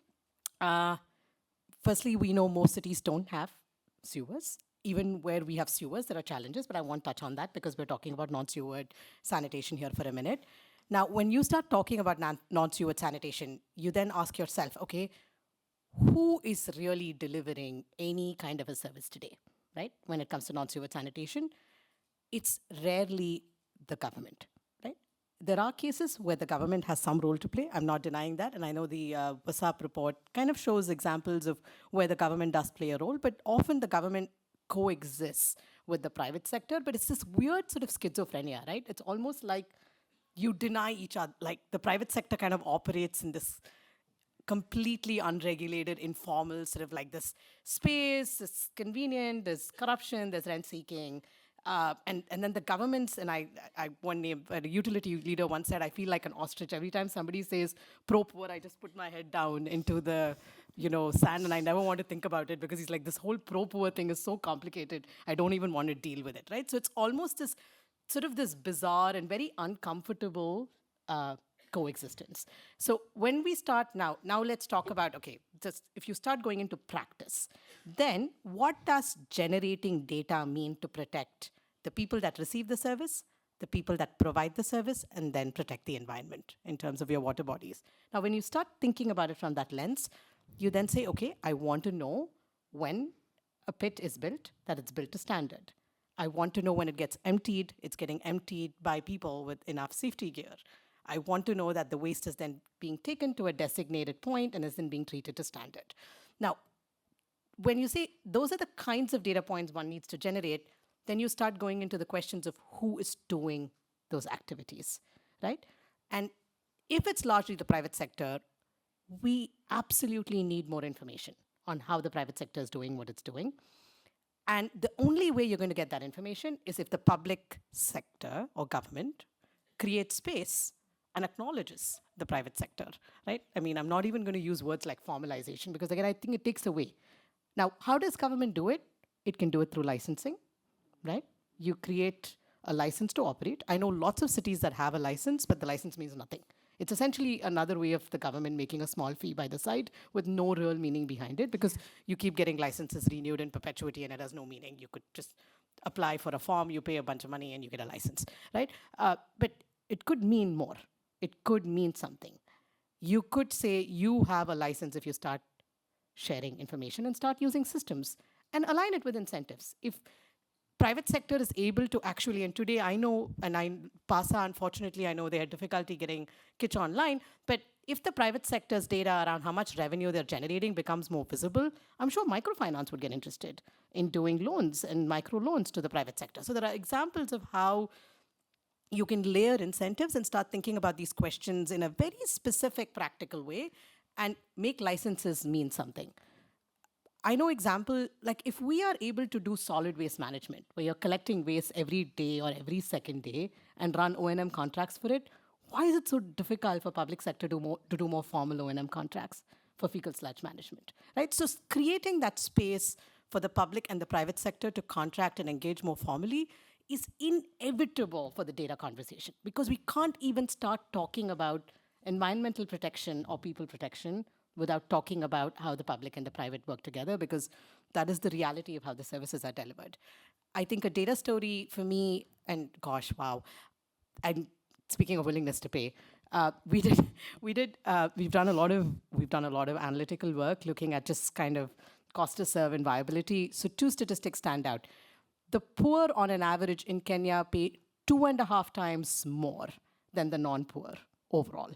Firstly, we know most cities don't have sewers. Even where we have sewers, there are challenges, but I won't touch on that because we're talking about non-sewered sanitation here for a minute. Now, when you start talking about non-sewered sanitation, you then ask yourself, okay, who is really delivering any kind of a service today, right? When it comes to non-sewered sanitation, it's rarely the government, right? There are cases where the government has some role to play. I'm not denying that. And I know the WASAP report kind of shows examples of where the government does play a role, but often the government coexists with the private sector. But it's this weird sort of schizophrenia, right? It's almost like you deny each other, like the private sector kind of operates in this completely unregulated, informal, sort of like this space, it's convenient, there's corruption, there's rent seeking. And then the governments, and I one name, a utility leader once said, I feel like an ostrich. Every time somebody says pro-poor, I just put my head down into the sand, and I never want to think about it because he's like, this whole pro-poor thing is so complicated, I don't even want to deal with it, right? So it's almost this sort of this bizarre and very uncomfortable coexistence. So when we start now let's talk about, okay, just if you start going into practice, then what does generating data mean to protect the people that receive the service, the people that provide the service, and then protect the environment in terms of your water bodies? Now, when you start thinking about it from that lens, you then say, okay, I want to know when a pit is built, that it's built to standard. I want to know when it gets emptied, it's getting emptied by people with enough safety gear. I want to know that the waste is then being taken to a designated point and is then being treated to standard. Now, when you say those are the kinds of data points one needs to generate, then you start going into the questions of who is doing those activities, right? And if it's largely the private sector, we absolutely need more information on how the private sector is doing what it's doing. And the only way you're going to get that information is if the public sector or government creates space and acknowledges the private sector, right? I mean, I'm not even going to use words like formalization because, again, I think it takes away. Now, how does government do it? It can do it through licensing, right? You create a license to operate. I know lots of cities that have a license, but the license means nothing. It's essentially another way of the government making a small fee by the side with no real meaning behind it because you keep getting licenses renewed in perpetuity and it has no meaning. You could just apply for a form, you pay a bunch of money and you get a license, right? But it could mean more. It could mean something. You could say you have a license if you start sharing information and start using systems and align it with incentives. If private sector is able to actually, and today I know, and PASA, unfortunately, I know they had difficulty getting Kitch online, but if the private sector's data around how much revenue they're generating becomes more visible, I'm sure microfinance would get interested in doing loans and micro loans to the private sector. So there are examples of how you can layer incentives and start thinking about these questions in a very specific, practical way and make licenses mean something. I know example, like if we are able to do solid waste management, where you're collecting waste every day or every second day and run O&M contracts for it, why is it so difficult for public sector to do more formal O&M contracts for fecal sludge management, right? So creating that space for the public and the private sector to contract and engage more formally is inevitable for the data conversation because we can't even start talking about environmental protection or people protection without talking about how the public and the private work together, because that is the reality of how the services are delivered. I think a data story for me, and gosh, wow, and speaking of willingness to pay, we've done a lot of analytical work looking at just kind of cost to serve and viability. So 2 statistics stand out. The poor on an average in Kenya pay 2.5 times more than the non-poor overall.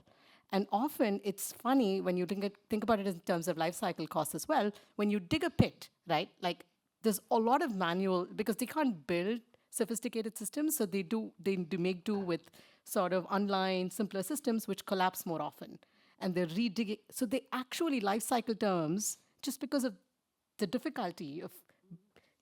And often it's funny when you think about it in terms of life cycle costs as well. When you dig a pit, right? Like there's a lot of manual because they can't build sophisticated systems, so they make do with sort of online, simpler systems which collapse more often. And they're redigging. So they actually life cycle terms, just because of the difficulty of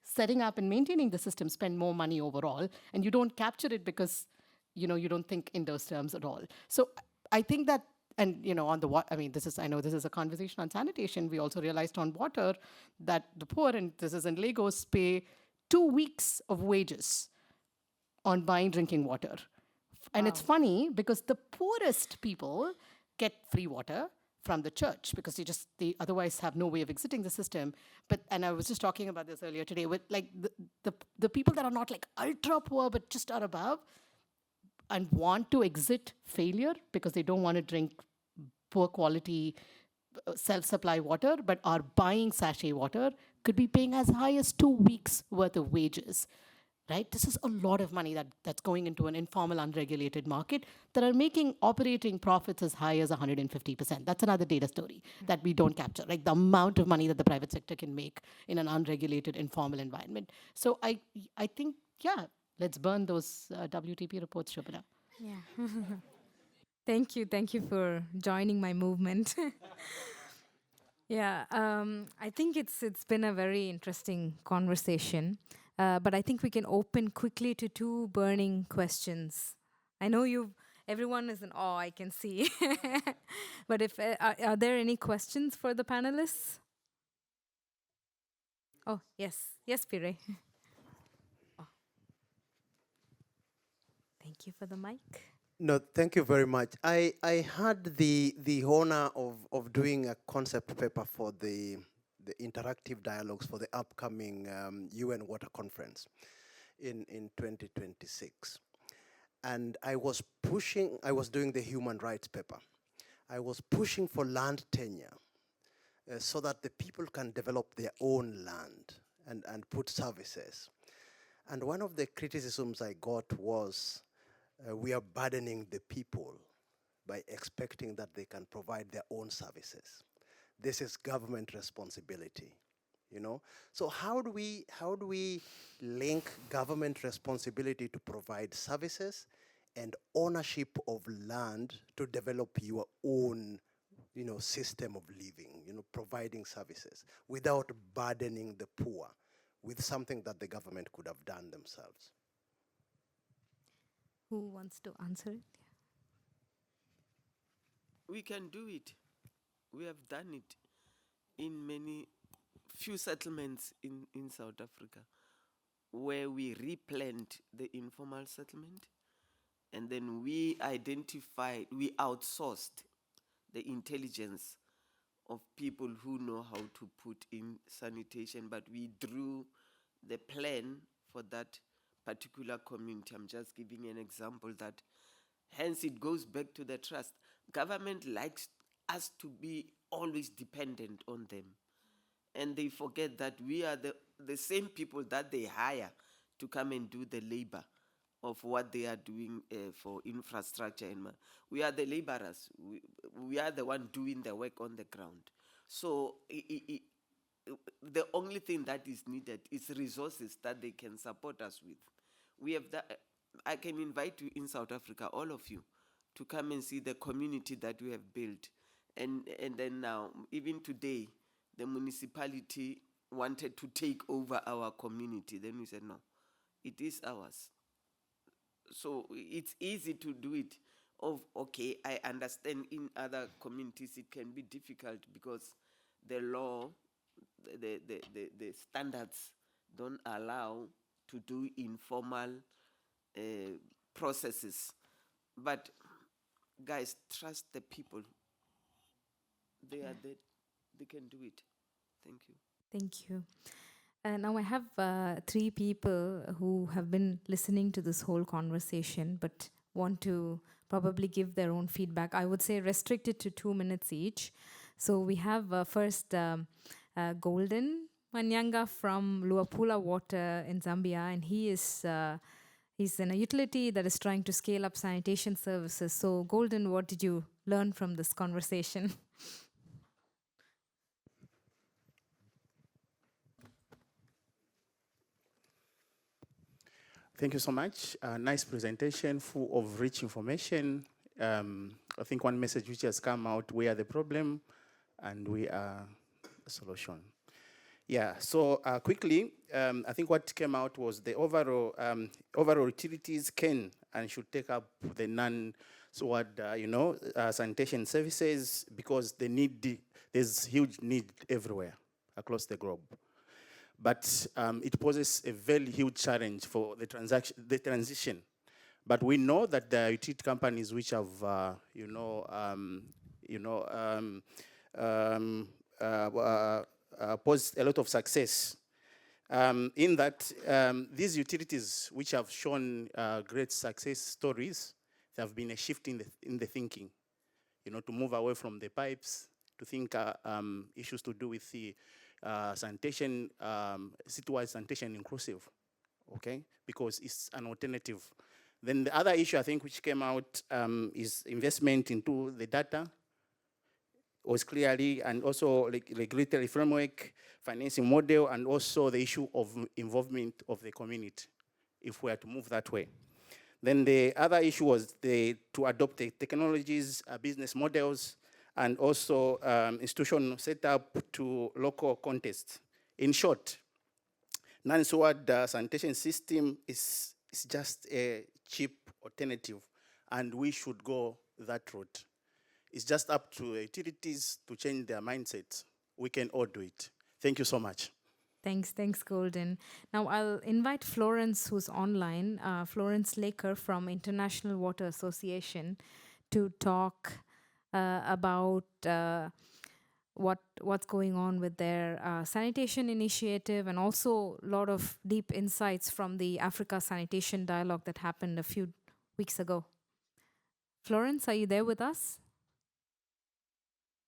setting up and maintaining the system, spend more money overall, and you don't capture it because you don't think in those terms at all. So I think that and on the I mean, I know this is a conversation on sanitation. We also realized on water that the poor, and this is in Lagos, pay 2 weeks of wages on buying drinking water. And it's funny because the poorest people get free water from the church because they otherwise have no way of exiting the system. And I was just talking about this earlier today with like the people that are not like ultra poor but just are above and want to exit failure because they don't want to drink poor quality self-supply water but are buying sachet water could be paying as high as 2 weeks worth of wages. Right? This is a lot of money that's going into an informal, unregulated market that are making operating profits as high as 150%. That's another data story that we don't capture, like the amount of money that the private sector can make in an unregulated, informal environment. So I think, yeah, let's burn those WTP reports, Shobana. Yeah. Thank you for joining my movement. Yeah, I think it's been a very interesting conversation. But I think we can open quickly to 2 burning questions. I know everyone is in awe, I can see. But if are there any questions for the panelists? Oh, yes, Pire. Oh. Thank you for the mic. No, thank you very much. I had the honor of doing a concept paper for the interactive dialogues for the upcoming UN Water Conference in 2026. And I was doing the human rights paper. I was pushing for land tenure so that the people can develop their own land and put services. And one of the criticisms I got was we are burdening the people by expecting that they can provide their own services. This is government responsibility, So how do we link government responsibility to provide services and ownership of land to develop your own, system of living, providing services without burdening the poor with something that the government could have done themselves? Who wants to answer it? We can do it. We have done it in few settlements in South Africa where we replanted the informal settlement and then we outsourced the intelligence of people who know how to put in sanitation, but we drew the plan for that particular community. I'm just giving an example that hence it goes back to the trust. Government likes us to be always dependent on them. And they forget that we are the same people that they hire to come and do the labor of what they are doing for infrastructure. We are the laborers. We are the one doing the work on the ground. So the only thing that is needed is resources that they can support us with. We have that. I can invite you in South Africa, all of you, to come and see the community that we have built. And then now, even today, the municipality wanted to take over our community. Then we said, no, it is ours. So it's easy to do it. Okay, I understand in other communities it can be difficult because the law, the standards don't allow to do informal processes. But guys, trust the people. They are there. They can do it. Thank you. Thank you. Now I have 3 people who have been listening to this whole conversation but want to probably give their own feedback. I would say restrict it to 2 minutes each. So we have first Golden Manyanga from Luapula Water in Zambia, and he's in a utility that is trying to scale up sanitation services. So Golden, what did you learn from this conversation? Thank you so much. Nice presentation, full of rich information. I think one message which has come out, we are the problem and we are the solution. Yeah, so quickly, I think what came out was the overall utilities can and should take up the non-sewered, sanitation services because there's huge need everywhere across the globe. But it poses a very huge challenge for the transition. But we know that there are utility companies which have, posed a lot of success. In that, these utilities which have shown great success stories, there have been a shift in the thinking, to move away from the pipes, to think issues to do with the sanitation, citywide sanitation inclusive, okay? Because it's an alternative. Then the other issue I think which came out is investment into the data was clearly, and also regulatory framework, financing model, and also the issue of involvement of the community, if we are to move that way. Then the other issue was to adopt the technologies, business models, and also institutional setup to local context. In short, non-sewered sanitation system is just a cheap alternative, and we should go that route. It's just up to utilities to change their mindset. We can all do it. Thank you so much. Thanks, Golden. Now I'll invite Florence, who's online, Florence Laker from International Water Association, to talk about what's going on with their sanitation initiative, and also a lot of deep insights from the Africa Sanitation Dialogue that happened a few weeks ago. Florence, are you there with us?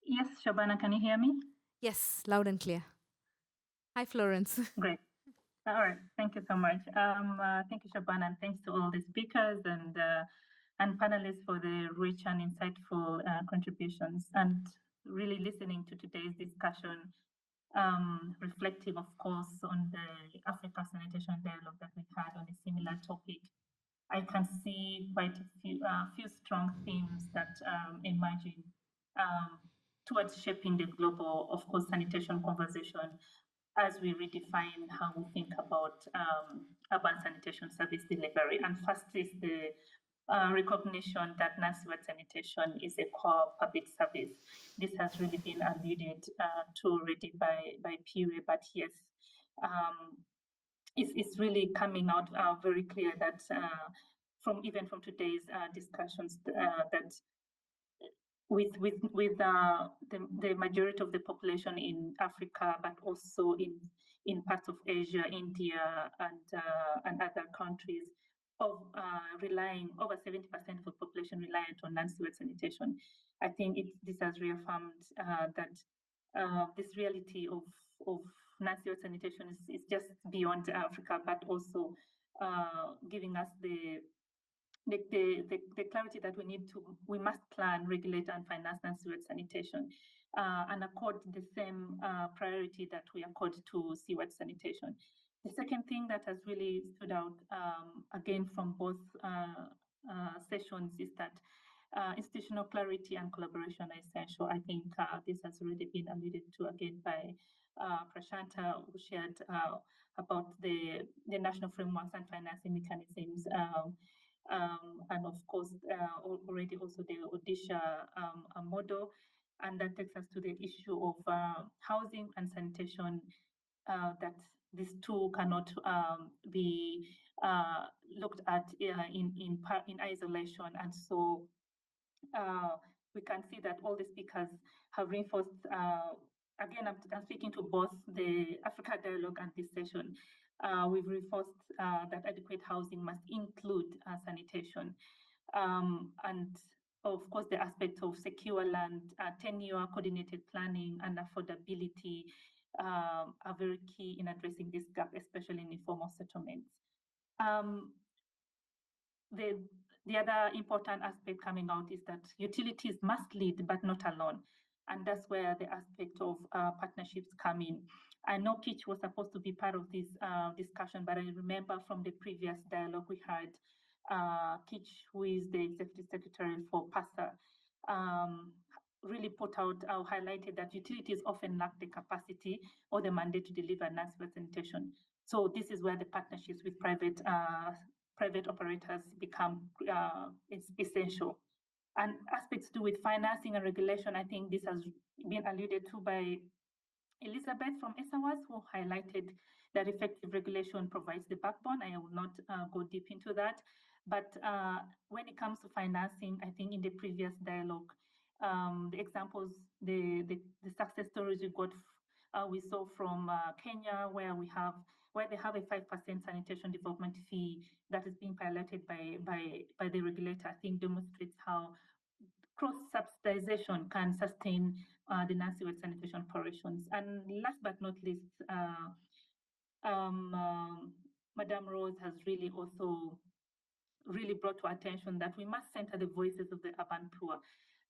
Yes, Shabana, can you hear me? Yes, loud and clear. Hi, Florence. Great. All right, thank you so much. Thank you, Shabana, and thanks to all the speakers and panelists for the rich and insightful contributions, and really listening to today's discussion, reflective, of course, on the Africa Sanitation Dialogue that we had on a similar topic. I can see quite a few strong themes that emerging towards shaping the global, of course, sanitation conversation as we redefine how we think about urban sanitation service delivery. And first is the recognition that non-sewered sanitation is a core public service. This has really been alluded to already by Pire, but yes, it's really coming out very clear that even from today's discussions that with the majority of the population in Africa, but also in parts of Asia, India, and other countries, of relying over 70% of the population reliant on non-sewered sanitation. I think this has reaffirmed that this reality of non-sewered sanitation is just beyond Africa, but also giving us the clarity that we must plan, regulate, and finance non-sewered sanitation, and accord the same priority that we accord to sewered sanitation. The second thing that has really stood out, again from both sessions, is that institutional clarity and collaboration are essential. I think this has already been alluded to again by Prashanta, who shared about the national frameworks and financing mechanisms. And of course, already also the Odisha model. And that takes us to the issue of housing and sanitation, that these two cannot be looked at in isolation. And so we can see that all the speakers have reinforced, again, I'm speaking to both the Africa Dialogue and this session, we've reinforced that adequate housing must include sanitation. And of course, the aspect of secure land, tenure, coordinated planning, and affordability are very key in addressing this gap, especially in informal settlements. The other important aspect coming out is that utilities must lead, but not alone. And that's where the aspect of partnerships come in. I know Kitch was supposed to be part of this discussion, but I remember from the previous dialogue we had, Kitch, who is the Executive Secretary for PASA, really put out, highlighted that utilities often lack the capacity or the mandate to deliver non-sewered sanitation. So this is where the partnerships with private private operators become it's essential. And aspects to do with financing and regulation, I think this has been alluded to by Elizabeth from ESAWAS, who highlighted that effective regulation provides the backbone. I will not go deep into that. But when it comes to financing, I think in the previous dialogue, the examples, the success stories we saw from Kenya, where they have a 5% sanitation development fee that is being piloted by the regulator, I think demonstrates how cross-subsidization can sustain the non-sewered sanitation operations. And last but not least, Madame Rose has really also brought to attention that we must center the voices of the urban poor,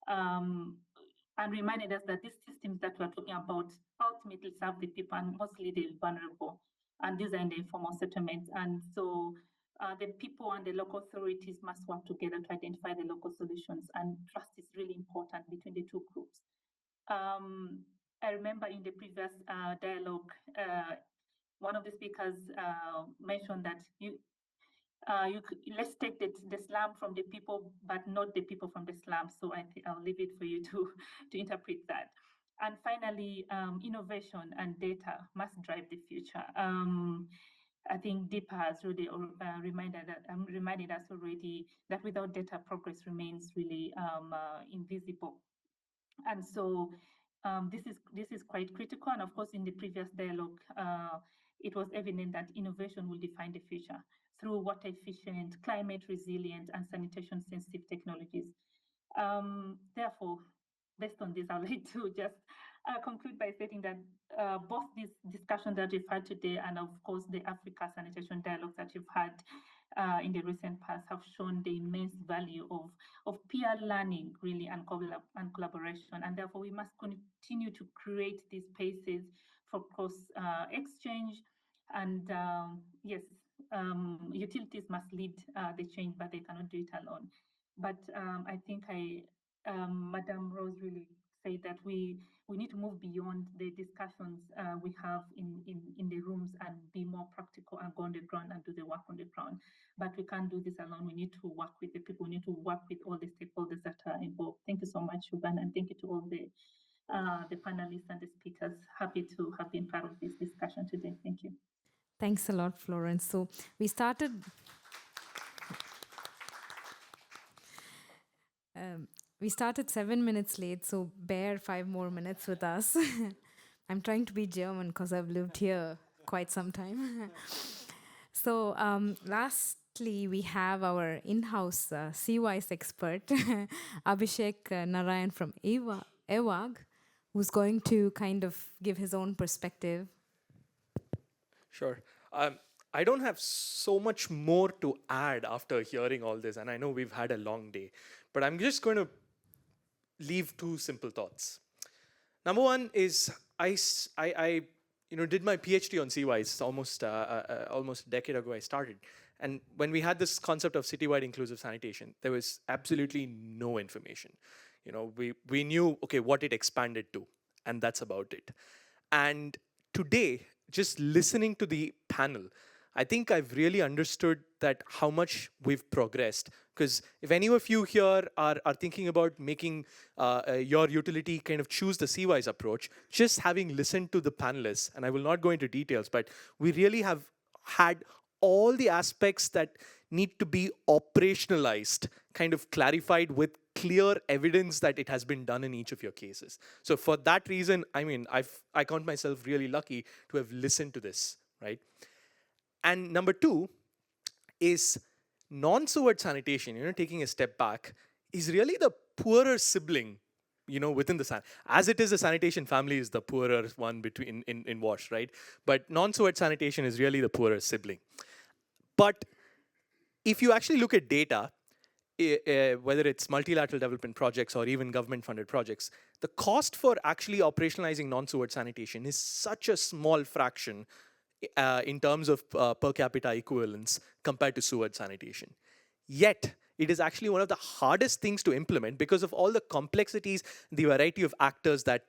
and reminded us that these systems that we're talking about ultimately serve the people and mostly the vulnerable. And these are in the informal settlements. And so the people and the local authorities must work together to identify the local solutions. And trust is really important between the two groups. I remember in the previous dialogue, one of the speakers mentioned that let's take the slum from the people, but not the people from the slum. So I'll leave it for you to interpret that. And finally, innovation and data must drive the future. I think Deepa has really reminded us already that without data, progress remains really invisible. And so this is quite critical. And of course, in the previous dialogue, it was evident that innovation will define the future through water efficient, climate resilient, and sanitation sensitive technologies. Therefore, based on this, I'd like to just conclude by stating that both these discussions that we've had today and of course the Africa sanitation dialogues that you've had in the recent past have shown the immense value of peer learning really and collaboration, and therefore we must continue to create these spaces for cross exchange. And yes, utilities must lead the change, but they cannot do it alone. But I think Madame Rose really said that we need to move beyond the discussions we have in the rooms and be more practical and go on the ground and do the work on the ground. But we can't do this alone. We need to work with the people. We need to work with all the stakeholders that are involved. Thank you so much, Shuban, and thank you to all the panelists and the speakers. Happy to have been part of this discussion today. Thank you. Thanks a lot, Florence. So we started. We started 7 minutes late, so bear 5 more minutes with us. I'm trying to be German because I've lived here quite some time. So lastly, we have our in-house CWISE expert, Abhishek Narayan from EWAG, who's going to kind of give his own perspective. Sure. I don't have so much more to add after hearing all this, and I know we've had a long day, but I'm just going to leave 2 simple thoughts. Number one is I did my PhD on CWISE almost a decade ago. I started, and when we had this concept of citywide inclusive sanitation, there was absolutely no information. We knew what it expanded to, and that's about it. And today, just listening to the panel, I think I've really understood that how much we've progressed. Because if any of you here are thinking about making your utility kind of choose the CWISE approach, just having listened to the panelists, and I will not go into details, but we really have had all the aspects that need to be operationalized, kind of clarified with clear evidence that it has been done in each of your cases. So for that reason, I count myself really lucky to have listened to this, right? And number 2 is non-sewered sanitation, taking a step back, is really the poorer sibling, within the as it is, the sanitation family is the poorer one in WASH, right? But non-sewered sanitation is really the poorer sibling. But if you actually look at data, whether it's multilateral development projects or even government-funded projects, the cost for actually operationalizing non-sewered sanitation is such a small fraction in terms of per capita equivalence compared to sewered sanitation. Yet, it is actually one of the hardest things to implement because of all the complexities, the variety of actors that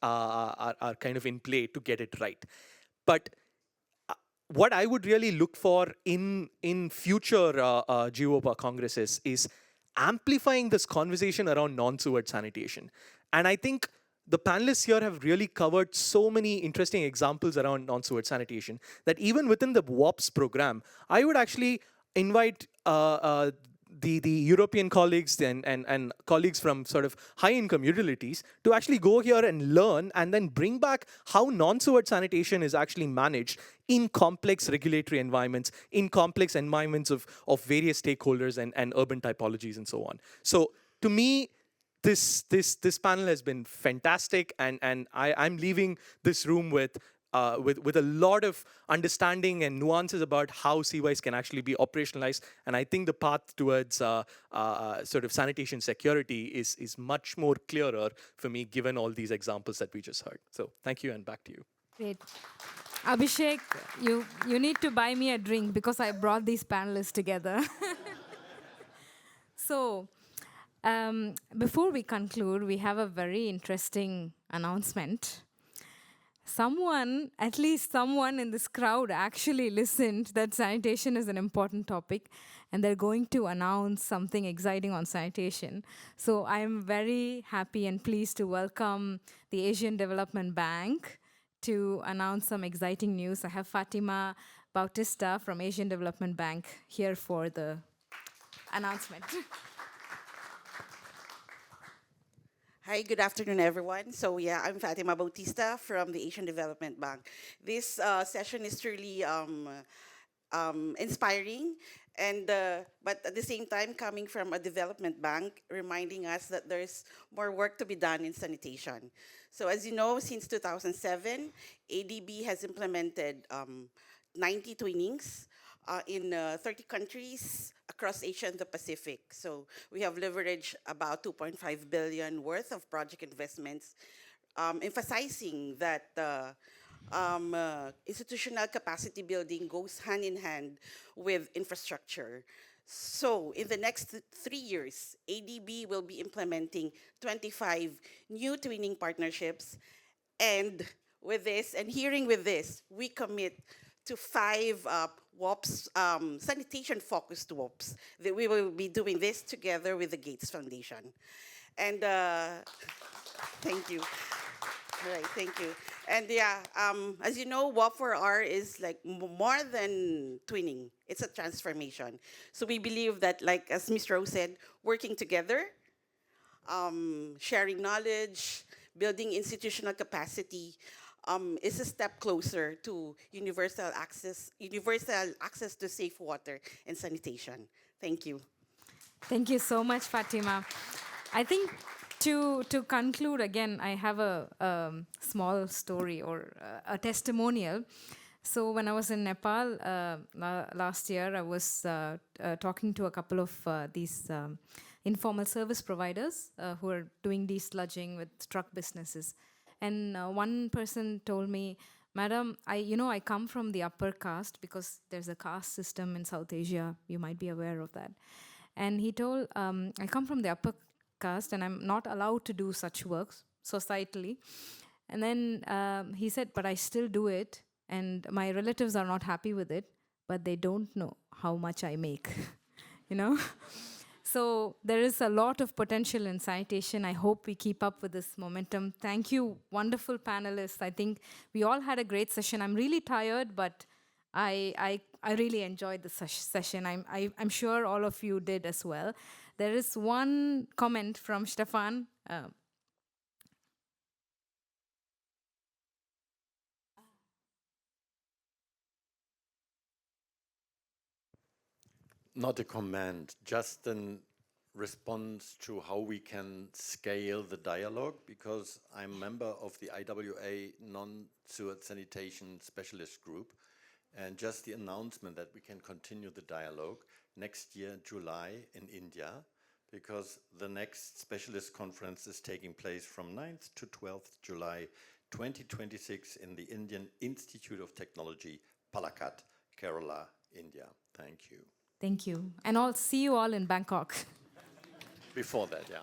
are kind of in play to get it right. But what I would really look for in future GOPA congresses is amplifying this conversation around non-sewered sanitation. And I think the panelists here have really covered so many interesting examples around non-sewered sanitation that even within the WOPS program, I would actually invite the European colleagues and colleagues from sort of high-income utilities to actually go here and learn and then bring back how non-sewered sanitation is actually managed in complex regulatory environments, in complex environments of various stakeholders and urban typologies and so on. So to me, this panel has been fantastic, and I'm leaving this room with a lot of understanding and nuances about how CWISE can actually be operationalized. And I think the path towards sort of sanitation security is much more clearer for me, given all these examples that we just heard. So thank you, and back to you. Great. Abhishek, you need to buy me a drink because I brought these panelists together. So, before we conclude, we have a very interesting announcement. At least someone in this crowd actually listened that sanitation is an important topic, and they're going to announce something exciting on sanitation. So I'm very happy and pleased to welcome the Asian Development Bank to announce some exciting news. I have Fatima Bautista from Asian Development Bank here for the announcement. Hi, good afternoon, everyone. So yeah, I'm Fatima Bautista from the Asian Development Bank. This session is truly inspiring, and but at the same time, coming from a development bank, reminding us that there's more work to be done in sanitation. So as you know, since 2007, ADB has implemented 90 twinnings in 30 countries across Asia and the Pacific. So we have leveraged about 2.5 billion worth of project investments, emphasizing that institutional capacity building goes hand in hand with infrastructure. So in the next 3 years, ADB will be implementing 25 new twinning partnerships. And with this, and hearing with this, we commit to 5 WOPs, sanitation-focused WOPs. That we will be doing this together with the Gates Foundation. And thank you. All right, thank you. And yeah, as you know, WOP4R is like more than twinning. It's a transformation. So we believe that, like as Ms. Rose said, working together, sharing knowledge, building institutional capacity, is a step closer to universal access to safe water and sanitation. Thank you. Thank you so much, Fatima. I think to conclude, again, I have a small story or a testimonial. So when I was in Nepal last year, I was talking to a couple of these informal service providers who are doing desludging with truck businesses. And one person told me, Madam, I come from the upper caste because there's a caste system in South Asia. You might be aware of that. And he told, I come from the upper caste and I'm not allowed to do such works societally. And then he said, but I still do it. And my relatives are not happy with it, but they don't know how much I make, So there is a lot of potential in sanitation. I hope we keep up with this momentum. Thank you, wonderful panelists. I think we all had a great session. I'm really tired, but I really enjoyed the session. I'm sure all of you did as well. There is one comment from Stefan. Not a comment, just a response to how we can scale the dialogue, because I'm a member of the IWA Non-Sewered Sanitation Specialist Group, and just the announcement that we can continue the dialogue next year, July, in India, because the next specialist conference is taking place from 9th to 12th July 2026 in the Indian Institute of Technology, Palakkad, Kerala, India. Thank you. Thank you. And I'll see you all in Bangkok. Before that, yeah.